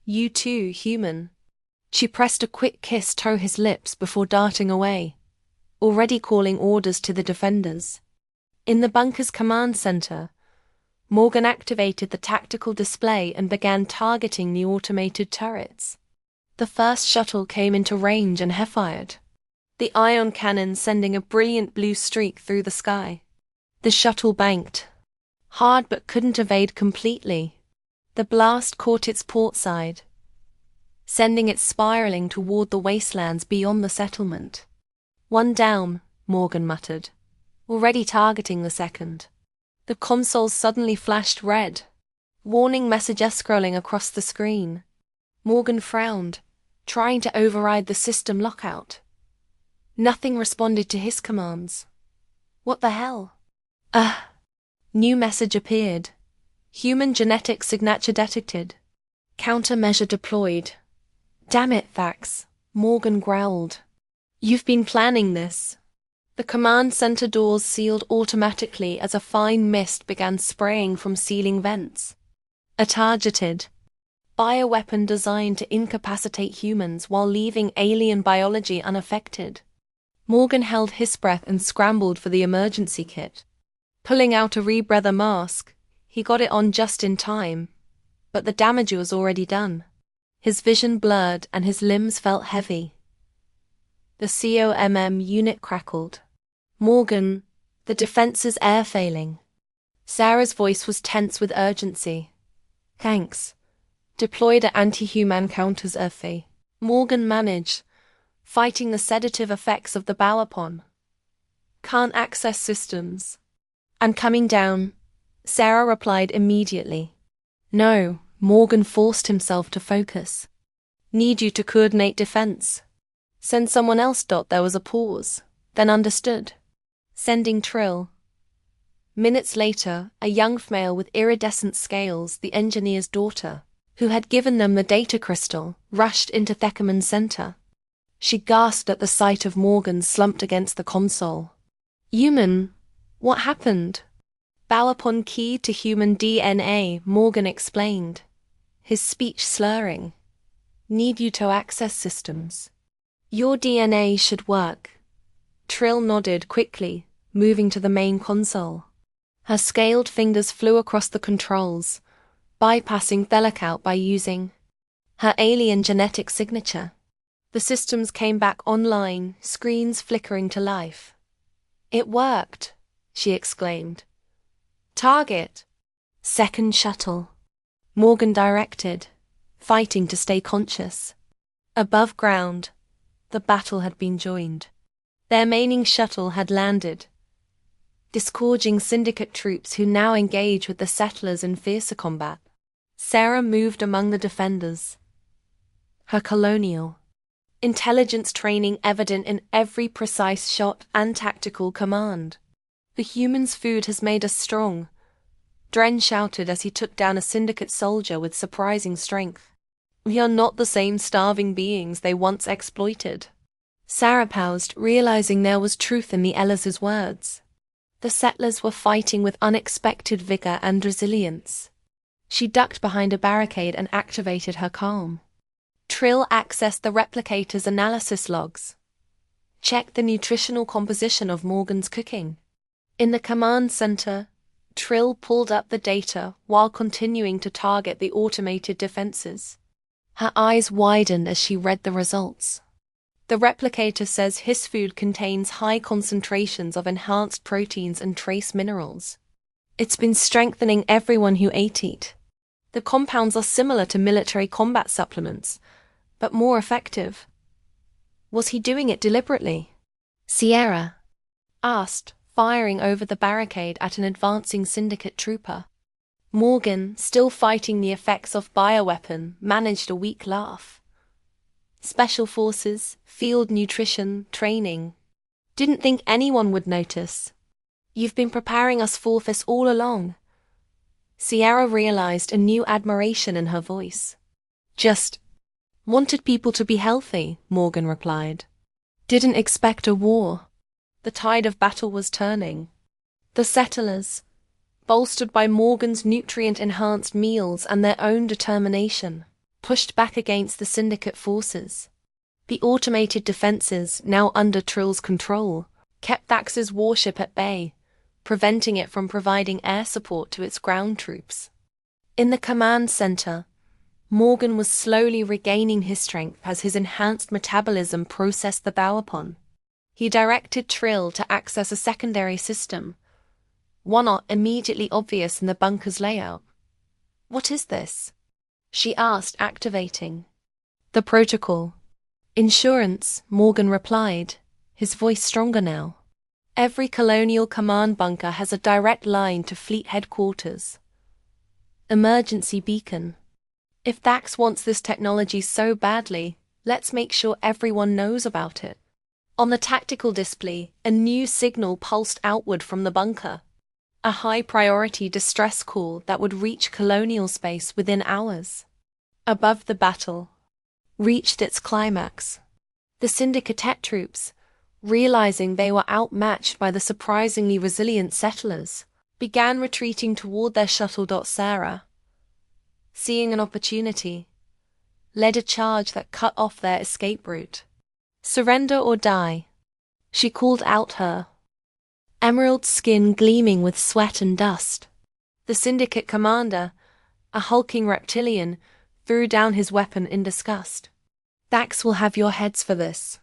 You too, human. She pressed a quick kiss to his lips before darting away, already calling orders to the defenders. In the bunker's command center, Morgan activated the tactical display and began targeting the automated turrets. The first shuttle came into range and fired, the ion cannon sending a brilliant blue streak through the sky. The shuttle banked hard but couldn't evade completely. The blast caught its port side, sending it spiraling toward the wastelands beyond the settlement. One down, Morgan muttered, already targeting the second. The console suddenly flashed red, warning messages scrolling across the screen. Morgan frowned, trying to override the system lockout. Nothing responded to his commands. What the hell? New message appeared. Human genetic signature detected. Countermeasure deployed. Damn it, Thax, Morgan growled. You've been planning this. The command center doors sealed automatically as a fine mist began spraying from ceiling vents. A targeted bioweapon designed to incapacitate humans while leaving alien biology unaffected. Morgan held his breath and scrambled for the emergency kit. Pulling out a rebreather mask, he got it on just in time, but the damage was already done. His vision blurred and his limbs felt heavy. The COMM unit crackled. Morgan, the defense's air failing. Sarah's voice was tense with urgency. Thanks. Deploy the anti-human counters, Effie. Morgan managed, fighting the sedative effects of the bioweapon. Can't access systems. I'm coming down, Sarah replied immediately. No, Morgan forced himself to focus. Need you to coordinate defense. Send someone else. There was a pause, then understood. Sending Trill. Minutes later, a young female with iridescent scales, the engineer's daughter, who had given them the data crystal, rushed into Theckerman's center. She gasped at the sight of Morgan slumped against the console. Human, what happened? Bauapon keyed to human DNA, Morgan explained, his speech slurring. Need you to access systems. Your DNA should work. Trill nodded quickly, moving to the main console. Her scaled fingers flew across the controls, bypassing Thelakout by using her alien genetic signature. The systems came back online, screens flickering to life. It worked, she exclaimed. Target. Second shuttle. Morgan directed, fighting to stay conscious. Above ground, the battle had been joined. Their remaining shuttle had landed, disgorging syndicate troops who now engage with the settlers in fiercer combat. Sarah moved among the defenders. Her colonial intelligence training evident in every precise shot and tactical command. The human's food has made us strong, Dren shouted as he took down a syndicate soldier with surprising strength. We are not the same starving beings they once exploited. Sarah paused, realizing there was truth in the Ellis's words. The settlers were fighting with unexpected vigor and resilience. She ducked behind a barricade and activated her calm. Trill accessed the replicator's analysis logs. Checked the nutritional composition of Morgan's cooking. In the command center, Trill pulled up the data while continuing to target the automated defenses. Her eyes widened as she read the results. The replicator says his food contains high concentrations of enhanced proteins and trace minerals. It's been strengthening everyone who ate it. The compounds are similar to military combat supplements, but more effective. Was he doing it deliberately? Sierra asked, firing over the barricade at an advancing syndicate trooper. Morgan, still fighting the effects of bioweapon, managed a weak laugh. Special forces, field nutrition, training. Didn't think anyone would notice. You've been preparing us for this all along. Sierra realized a new admiration in her voice. Just wanted people to be healthy, Morgan replied. Didn't expect a war. The tide of battle was turning. The settlers, bolstered by Morgan's nutrient-enhanced meals and their own determination, pushed back against the Syndicate forces. The automated defenses, now under Trill's control, kept Thax's warship at bay, preventing it from providing air support to its ground troops. In the command center, Morgan was slowly regaining his strength as his enhanced metabolism processed the Bowerpon. He directed Trill to access a secondary system, one not immediately obvious in the bunker's layout. "What is this?" she asked, activating. "The protocol." "Insurance," Morgan replied, his voice stronger now. "Every colonial command bunker has a direct line to fleet headquarters. Emergency beacon. If Thax wants this technology so badly, let's make sure everyone knows about it." On the tactical display, a new signal pulsed outward from the bunker. A high-priority distress call that would reach colonial space within hours. Above the battle reached its climax. The Syndicate troops, realizing they were outmatched by the surprisingly resilient settlers, began retreating toward their shuttle. Sarah, seeing an opportunity, led a charge that cut off their escape route. "Surrender or die," she called out, her emerald skin gleaming with sweat and dust. The Syndicate commander, a hulking reptilian, threw down his weapon in disgust. "Thax will have your heads for this."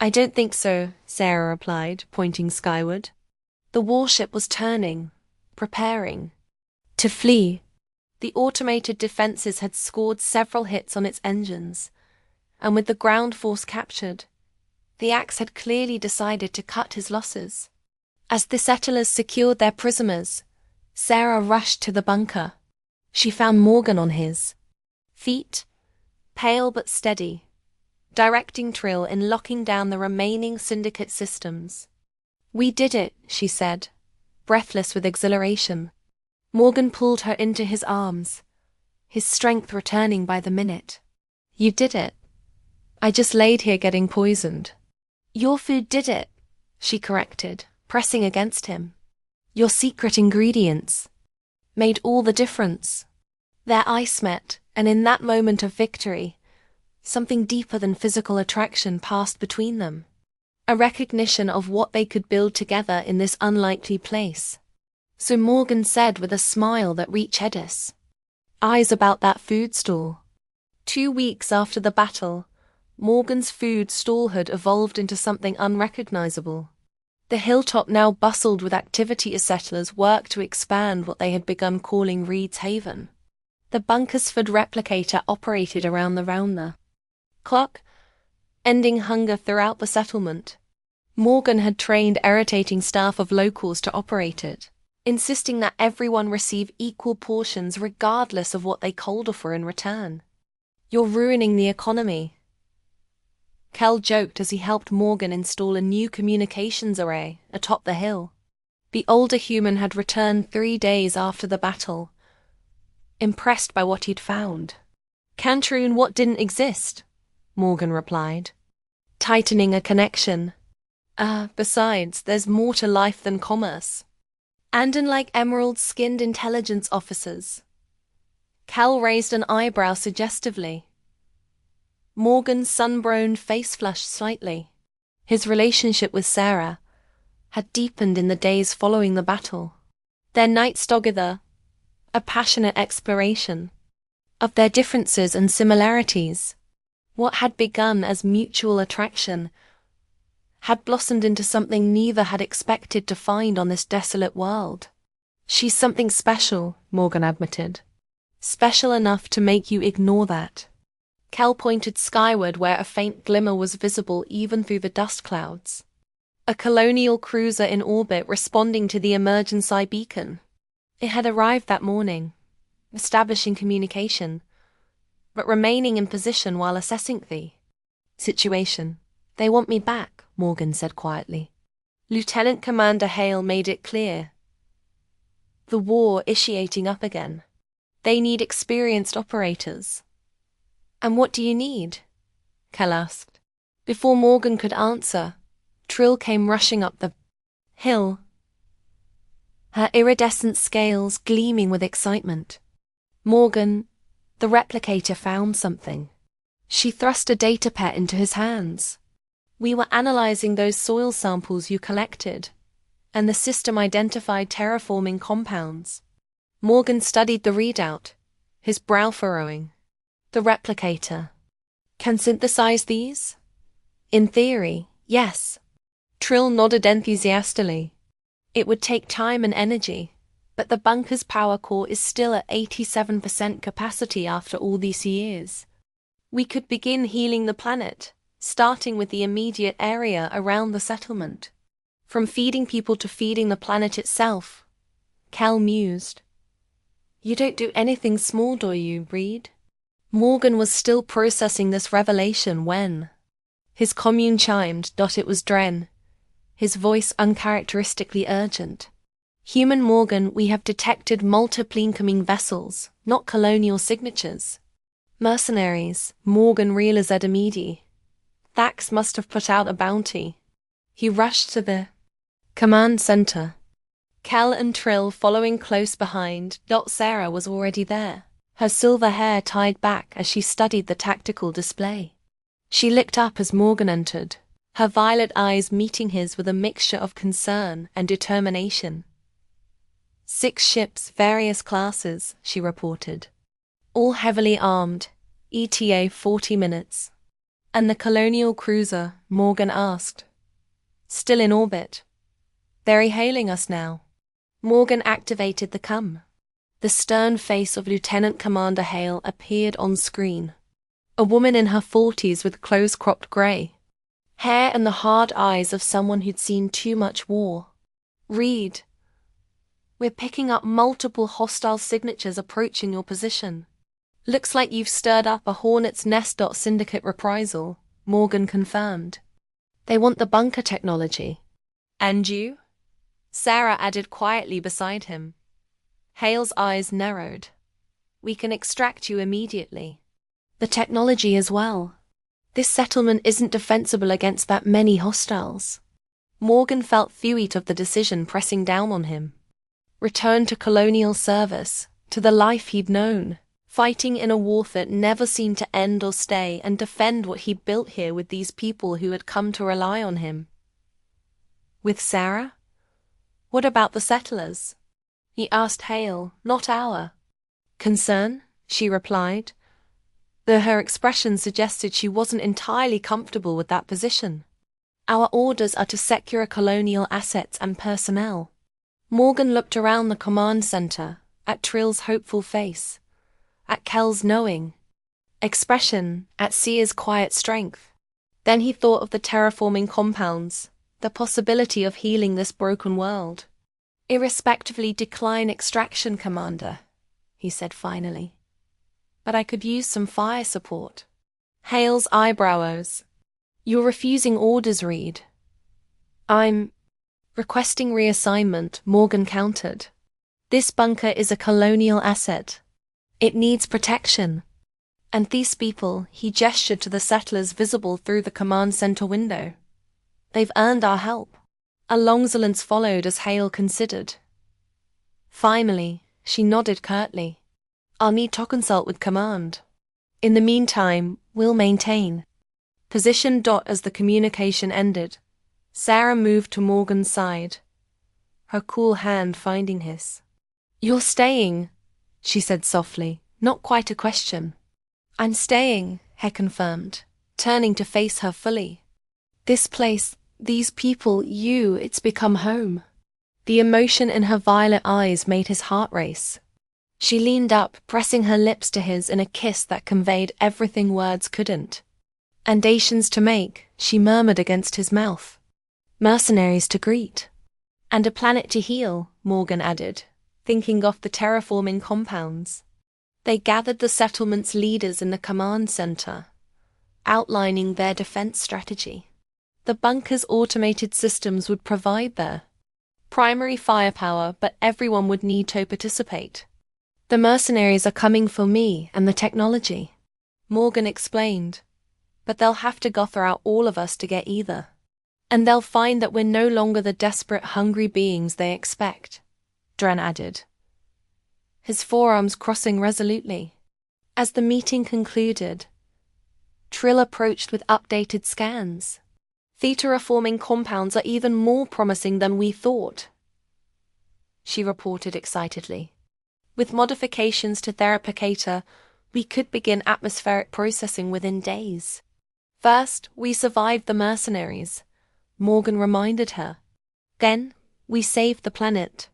"I don't think so," Sarah replied, pointing skyward. The warship was turning, preparing to flee. The automated defenses had scored several hits on its engines, and with the ground force captured, the Axe had clearly decided to cut his losses. As the settlers secured their prisoners, Sarah rushed to the bunker. She found Morgan on his feet, pale but steady, directing Trill in locking down the remaining Syndicate systems. "We did it," she said, breathless with exhilaration. Morgan pulled her into his arms, his strength returning by the minute. "You did it. I just laid here getting poisoned." "Your food did it," she corrected, pressing against him. "Your secret ingredients made all the difference." Their eyes met, and in that moment of victory, something deeper than physical attraction passed between them. A recognition of what they could build together in this unlikely place. So Morgan said with a smile that reached Edis, "Eyes about that food stall." 2 weeks after the battle, Morgan's food stall had evolved into something unrecognizable. The hilltop now bustled with activity as settlers worked to expand what they had begun calling Reed's Haven. The bunker's food replicator operated around the clock, ending hunger throughout the settlement. Morgan had trained irritating staff of locals to operate it, insisting that everyone receive equal portions regardless of what they called for in return. "You're ruining the economy," Kel joked as he helped Morgan install a new communications array atop the hill. The older human had returned 3 days after the battle, impressed by what he'd found. "Can't ruin what didn't exist," Morgan replied, tightening a connection. Besides, there's more to life than commerce. And unlike emerald-skinned intelligence officers." Cal raised an eyebrow suggestively. Morgan's sun-browned face flushed slightly. His relationship with Sarah had deepened in the days following the battle. Their nights together, a passionate exploration of their differences and similarities. What had begun as mutual attraction had blossomed into something neither had expected to find on this desolate world. "She's something special," Morgan admitted. "Special enough to make you ignore that." Cal pointed skyward where a faint glimmer was visible even through the dust clouds. A colonial cruiser in orbit responding to the emergency beacon. It had arrived that morning, establishing communication, but remaining in position while assessing the situation. "They want me back," Morgan said quietly. Lieutenant Commander Hale made it clear. The war initiating up again. They need experienced operators. "And what do you need?" Cal asked. Before Morgan could answer, Trill came rushing up the hill. her iridescent scales gleaming with excitement. Morgan, the replicator, found something. She thrust a data pet into his hands. We were analyzing those soil samples you collected, and the system identified terraforming compounds. Morgan studied the readout, his brow furrowing. The replicator can synthesize these? In theory, yes. Trill nodded enthusiastically. It would take time and energy, but the bunker's power core is still at 87% capacity after all these years. We could begin healing the planet, starting with the immediate area around the settlement. From feeding people to feeding the planet itself. Cal mused. You don't do anything small, do you, Reed? Morgan was still processing this revelation when his commune chimed. It was Dren, his voice uncharacteristically urgent. Human Morgan, we have detected multiple incoming vessels, not colonial signatures. Mercenaries, Morgan realized immediately. Thax must have put out a bounty. He rushed to the command center. Cal and Trill following close behind. Sarah was already there, her silver hair tied back as she studied the tactical display. She looked up as Morgan entered, her violet eyes meeting his with a mixture of concern and determination. 6 ships, various classes, she reported. All heavily armed, ETA 40 minutes. And the colonial cruiser, Morgan asked. Still in orbit. They're hailing us now. Morgan activated the CUM. The stern face of Lieutenant Commander Hale appeared on screen. A woman in her 40s with close-cropped grey hair and the hard eyes of someone who'd seen too much war. Reed, we're picking up multiple hostile signatures approaching your position. Looks like you've stirred up a hornet's nest. Syndicate reprisal, Morgan confirmed. They want the bunker technology. And you? Sarah added quietly beside him. Hale's eyes narrowed. We can extract you immediately. The technology as well. This settlement isn't defensible against that many hostiles. Morgan felt threat of the decision pressing down on him. Return to colonial service, to the life he'd known, fighting in a war that never seemed to end or stay, and defend what he'd built here with these people who had come to rely on him. With Sarah? What about the settlers? He asked Hale, not our concern, she replied, though her expression suggested she wasn't entirely comfortable with that position. Our orders are to secure colonial assets and personnel. Morgan looked around the command center, at Trill's hopeful face, at Kel's knowing expression, at Sia's quiet strength. Then he thought of the terraforming compounds, the possibility of healing this broken world. Irrespectively decline extraction, Commander, he said finally. But I could use some fire support. Hale's eyebrows. You're refusing orders, Reed. I'm requesting reassignment, Morgan countered. This bunker is a colonial asset. It needs protection. And these people, he gestured to the settlers visible through the command center window. They've earned our help. A long silence followed as Hale considered. Finally, she nodded curtly. I'll need to consult with command. In the meantime, we'll maintain position. As the communication ended, Sarah moved to Morgan's side, her cool hand finding his. You're staying, she said softly, not quite a question. I'm staying, he confirmed, turning to face her fully. This place, these people, it's become home. The emotion in her violet eyes made his heart race. She leaned up, pressing her lips to his in a kiss that conveyed everything words couldn't. Andations to make, she murmured against his mouth. Mercenaries to greet. And a planet to heal, Morgan added, thinking of the terraforming compounds. They gathered the settlement's leaders in the command center, outlining their defense strategy. The bunker's automated systems would provide their primary firepower, but everyone would need to participate. The mercenaries are coming for me and the technology, Morgan explained, but they'll have to go throughout all of us to get either. And they'll find that we're no longer the desperate, hungry beings they expect. Dren added, his forearms crossing resolutely. As the meeting concluded, Trill approached with updated scans. Theta-reforming compounds are even more promising than we thought, she reported excitedly. With modifications to Therapicator, we could begin atmospheric processing within days. First, we survived the mercenaries, Morgan reminded her. Then, we saved the planet.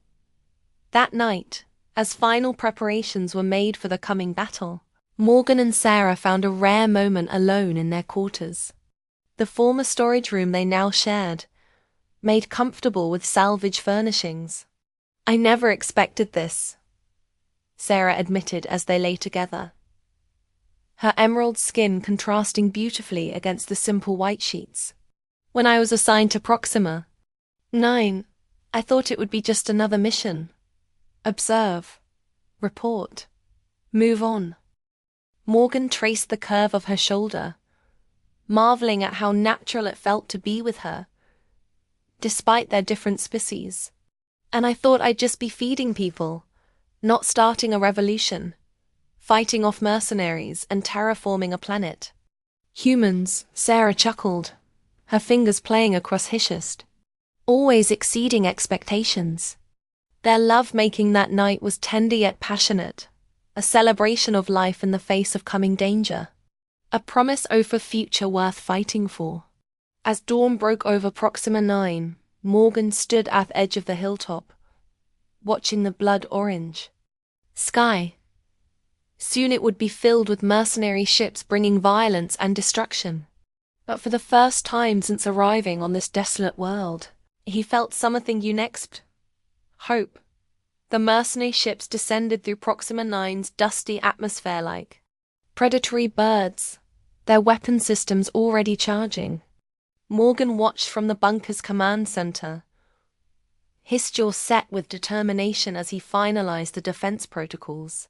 That night, as final preparations were made for the coming battle, Morgan and Sarah found a rare moment alone in their quarters. The former storage room they now shared, made comfortable with salvage furnishings. I never expected this, Sarah admitted as they lay together, her emerald skin contrasting beautifully against the simple white sheets. When I was assigned to Proxima 9, I thought it would be just another mission. Observe, report, move on. Morgan traced the curve of her shoulder, marveling at how natural it felt to be with her, despite their different species. And I thought I'd just be feeding people, not starting a revolution, fighting off mercenaries and terraforming a planet. Humans, Sarah chuckled, her fingers playing across Hishist, always exceeding expectations. Their love-making that night was tender yet passionate, a celebration of life in the face of coming danger, a promise of a future worth fighting for. As dawn broke over Proxima 9, Morgan stood at the edge of the hilltop, watching the blood-orange sky. Soon it would be filled with mercenary ships bringing violence and destruction. But for the first time since arriving on this desolate world, he felt something unexpected. Hope. The mercenary ships descended through Proxima 9's dusty atmosphere like predatory birds, their weapon systems already charging. Morgan watched from the bunker's command center, his jaw set with determination as he finalized the defense protocols.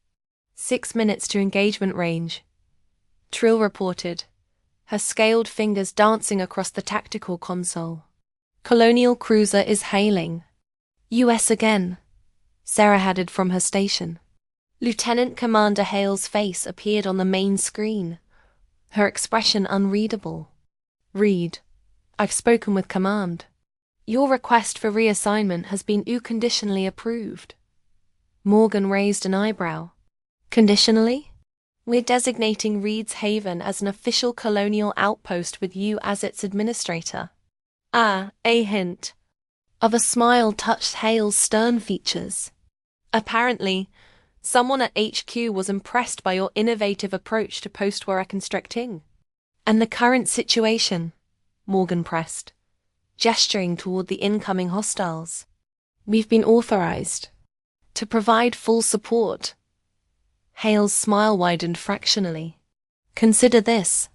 6 minutes to engagement range, Trill reported, her scaled fingers dancing across the tactical console. Colonial cruiser is hailing. US again, Sarah added from her station. Lieutenant Commander Hale's face appeared on the main screen, her expression unreadable. Read, I've spoken with command. Your request for reassignment has been unconditionally approved. Morgan raised an eyebrow. Conditionally? We're designating Reed's Haven as an official colonial outpost with you as its administrator. A hint of a smile touched Hale's stern features. Apparently, someone at HQ was impressed by your innovative approach to post-war reconstructing. And the current situation, Morgan pressed, gesturing toward the incoming hostiles. We've been authorized to provide full support. Hale's smile widened fractionally. Consider this.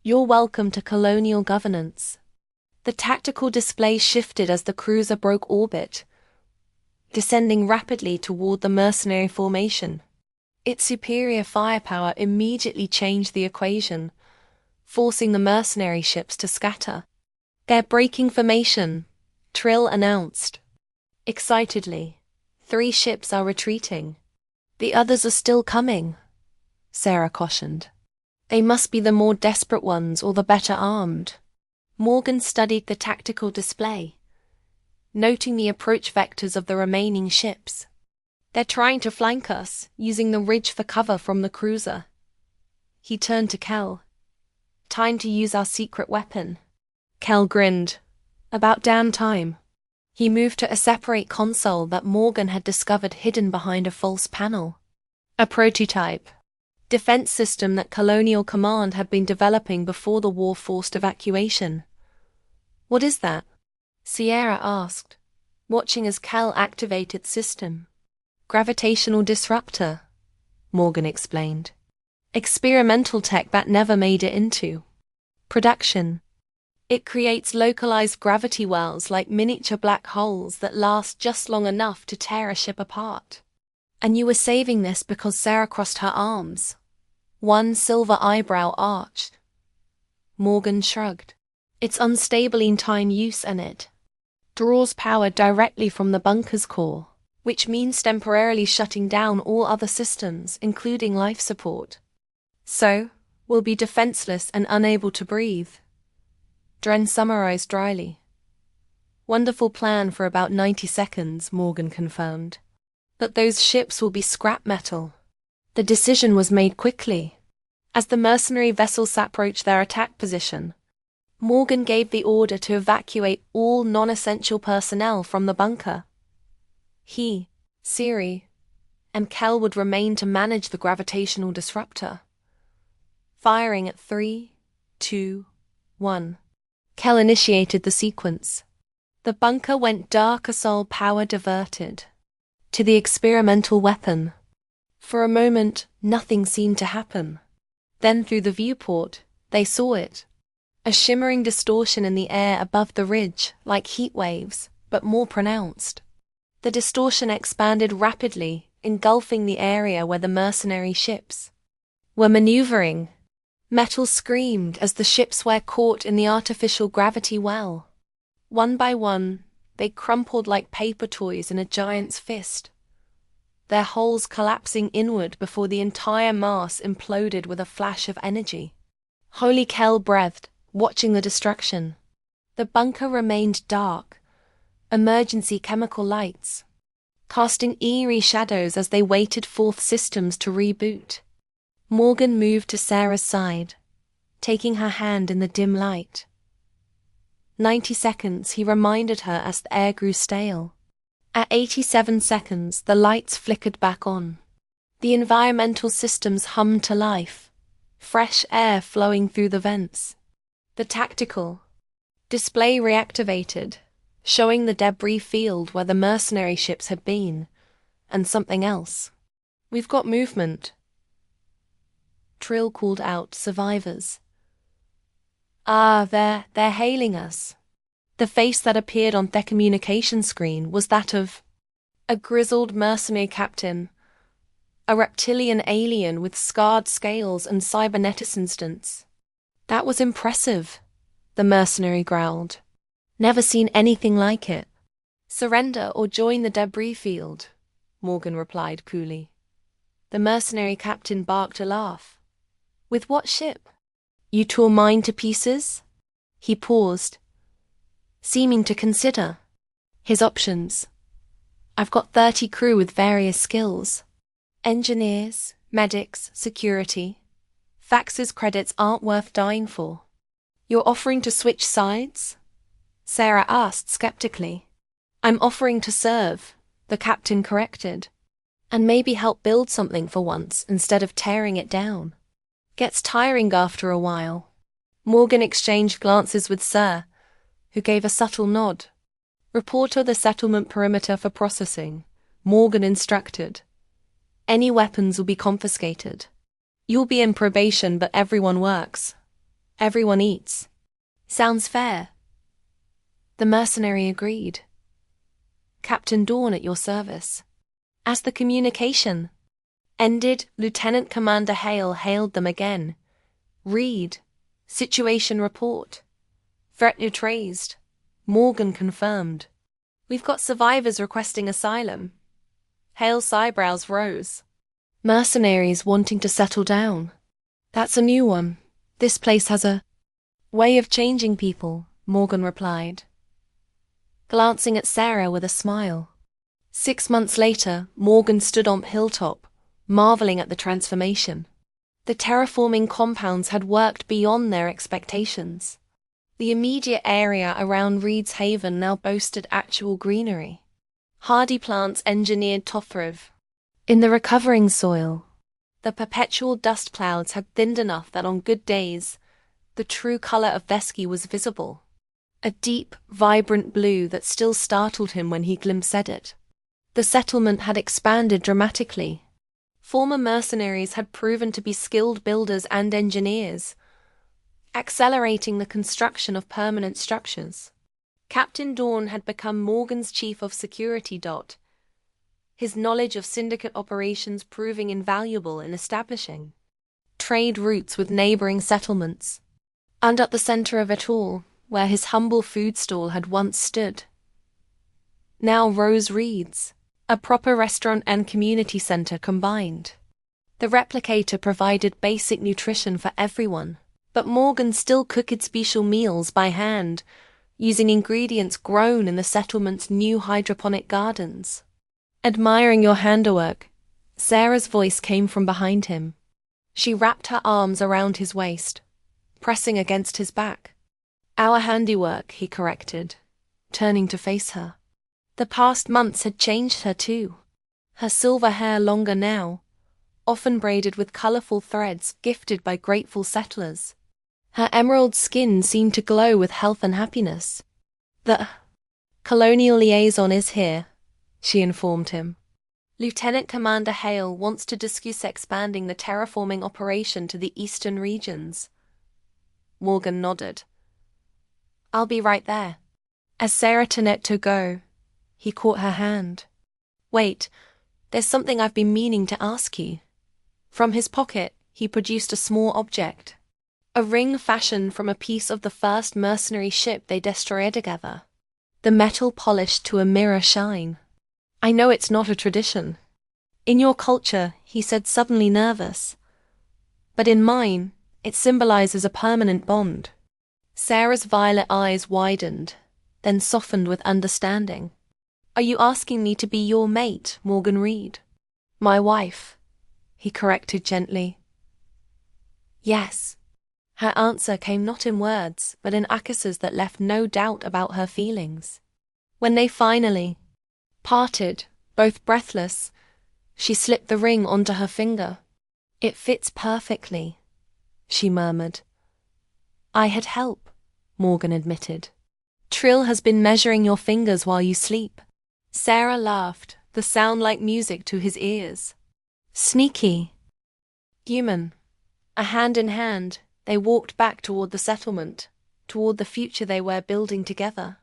You're welcome to colonial governance. The tactical display shifted as the cruiser broke orbit, descending rapidly toward the mercenary formation. Its superior firepower immediately changed the equation, forcing the mercenary ships to scatter. They're breaking formation, Trill announced. Excitedly, 3 ships are retreating. The others are still coming, Sarah cautioned. They must be the more desperate ones or the better armed. Morgan studied the tactical display, noting the approach vectors of the remaining ships. They're trying to flank us, using the ridge for cover from the cruiser. He turned to Kel. Time to use our secret weapon. Kel grinned. About damn time. He moved to a separate console that Morgan had discovered hidden behind a false panel. A prototype. Defense system that Colonial Command had been developing before the war forced evacuation. What is that? Sierra asked, watching as Kel activated system. Gravitational disruptor, Morgan explained. Experimental tech that never made it into production. It creates localized gravity wells like miniature black holes that last just long enough to tear a ship apart. And you were saving this because Sarah crossed her arms. One silver eyebrow arched. Morgan shrugged. It's unstable in time use and it draws power directly from the bunker's core. which means temporarily shutting down all other systems, including life support. So, we'll be defenseless and unable to breathe. Dren summarized dryly. Wonderful plan for about 90 seconds, Morgan confirmed. But those ships will be scrap metal. The decision was made quickly. As the mercenary vessels approached their attack position, Morgan gave the order to evacuate all non-essential personnel from the bunker. He, Siri, and Kel would remain to manage the gravitational disruptor. Firing at 3, 2, 1. Kel initiated the sequence. The bunker went dark as all power diverted to the experimental weapon. For a moment, nothing seemed to happen. Then through the viewport, they saw it. A shimmering distortion in the air above the ridge, like heat waves, but more pronounced. The distortion expanded rapidly, engulfing the area where the mercenary ships were maneuvering. Metal screamed as the ships were caught in the artificial gravity well. One by one, they crumpled like paper toys in a giant's fist, their hulls collapsing inward before the entire mass imploded with a flash of energy. Holy Kel breathed, watching the destruction. The bunker remained dark, emergency chemical lights casting eerie shadows as they waited for systems to reboot. Morgan moved to Sarah's side, taking her hand in the dim light. 90 seconds, he reminded her as the air grew stale. At 87 seconds, the lights flickered back on. The environmental systems hummed to life, fresh air flowing through the vents. The tactical display reactivated, showing the debris field where the mercenary ships had been, and something else. "We've got movement," Trill called out, "survivors." "Ah, they're hailing us." The face that appeared on their communication screen was that of a grizzled mercenary captain, a reptilian alien with scarred scales and cybernetics instincts. "That was impressive," the mercenary growled. "Never seen anything like it." "Surrender or join the debris field," Morgan replied coolly. The mercenary captain barked a laugh. "With what ship? You tore mine to pieces?" He paused, seeming to consider his options. "I've got 30 crew with various skills. Engineers, medics, security. Fax's credits aren't worth dying for." "You're offering to switch sides?" Sarah asked skeptically. "I'm offering to serve," the captain corrected, "and maybe help build something for once instead of tearing it down. Gets tiring after a while." Morgan exchanged glances with Sir, who gave a subtle nod. "Report to the settlement perimeter for processing," Morgan instructed. "Any weapons will be confiscated. You'll be in probation, but everyone works. Everyone eats." "Sounds fair." The mercenary agreed. "Captain Dawn at your service." As the communication ended, Lieutenant Commander Hale hailed them again. "Read. Situation report. Threat neutralized." Morgan confirmed. "We've got survivors requesting asylum." Hale's eyebrows rose. "Mercenaries wanting to settle down. That's a new one. This place has a way of changing people," Morgan replied, glancing at Sarah with a smile. 6 months later, Morgan stood on Hilltop, marveling at the transformation. The terraforming compounds had worked beyond their expectations. The immediate area around Reed's Haven now boasted actual greenery. Hardy plants engineered to thrive in the recovering soil. The perpetual dust clouds had thinned enough that on good days, the true color of Vesky was visible. A deep, vibrant blue that still startled him when he glimpsed it. The settlement had expanded dramatically. Former mercenaries had proven to be skilled builders and engineers, accelerating the construction of permanent structures. Captain Dawn had become Morgan's chief of security. His knowledge of syndicate operations proving invaluable in establishing trade routes with neighboring settlements. And at the center of it all, where his humble food stall had once stood, now rose Reed's, A proper restaurant and community center combined. The replicator provided basic nutrition for everyone, but Morgan still cooked special meals by hand, using ingredients grown in the settlement's new hydroponic gardens. Admiring your handiwork, Sarah's voice came from behind him. She wrapped her arms around his waist, pressing against his back. Our handiwork, he corrected, turning to face her. The past months had changed her too. Her silver hair longer now, often braided with colorful threads gifted by grateful settlers. Her emerald skin seemed to glow with health and happiness. The colonial liaison is here, she informed him. Lieutenant Commander Hale wants to discuss expanding the terraforming operation to the eastern regions. Morgan nodded. I'll be right there. As Sarah turned to go, he caught her hand. Wait, there's something I've been meaning to ask you. From his pocket, he produced a small object. A ring fashioned from a piece of the first mercenary ship they destroyed together. The metal polished to a mirror shine. I know it's not a tradition. In your culture, he said, suddenly nervous. But in mine, it symbolizes a permanent bond. Sarah's violet eyes widened, then softened with understanding. Are you asking me to be your mate, Morgan Reed? My wife, he corrected gently. Yes. Her answer came not in words, but in accents that left no doubt about her feelings. When they finally parted, both breathless, she slipped the ring onto her finger. It fits perfectly, she murmured. I had help, Morgan admitted. Trill has been measuring your fingers while you sleep. Sarah laughed, the sound like music to his ears. Sneaky. Human. A hand in hand, they walked back toward the settlement, toward the future they were building together.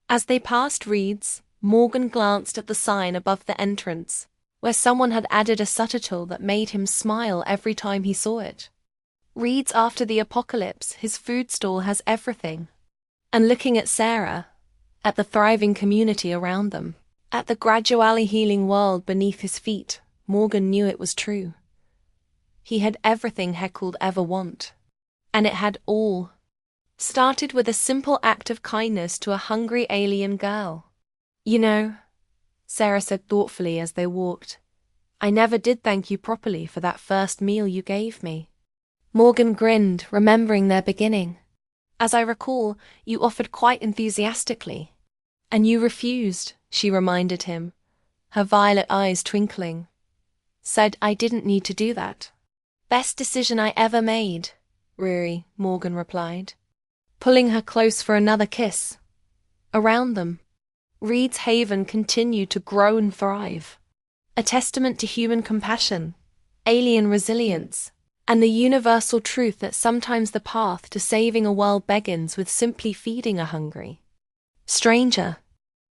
As they passed Reed's, Morgan glanced at the sign above the entrance, where someone had added a subtitle that made him smile every time he saw it. Reed's after the apocalypse, his food stall has everything. And looking at Sarah, at the thriving community around them, at the gradually healing world beneath his feet, Morgan knew it was true. He had everything Heck could ever want. And it had all started with a simple act of kindness to a hungry alien girl. You know, Sarah said thoughtfully as they walked, I never did thank you properly for that first meal you gave me. Morgan grinned, remembering their beginning. As I recall, you offered quite enthusiastically. And you refused, she reminded him, her violet eyes twinkling. Said I didn't need to do that. Best decision I ever made, Riri, Morgan replied, pulling her close for another kiss. Around them, Reed's haven continued to grow and thrive, a testament to human compassion, alien resilience, and the universal truth that sometimes the path to saving a world begins with simply feeding a hungry stranger.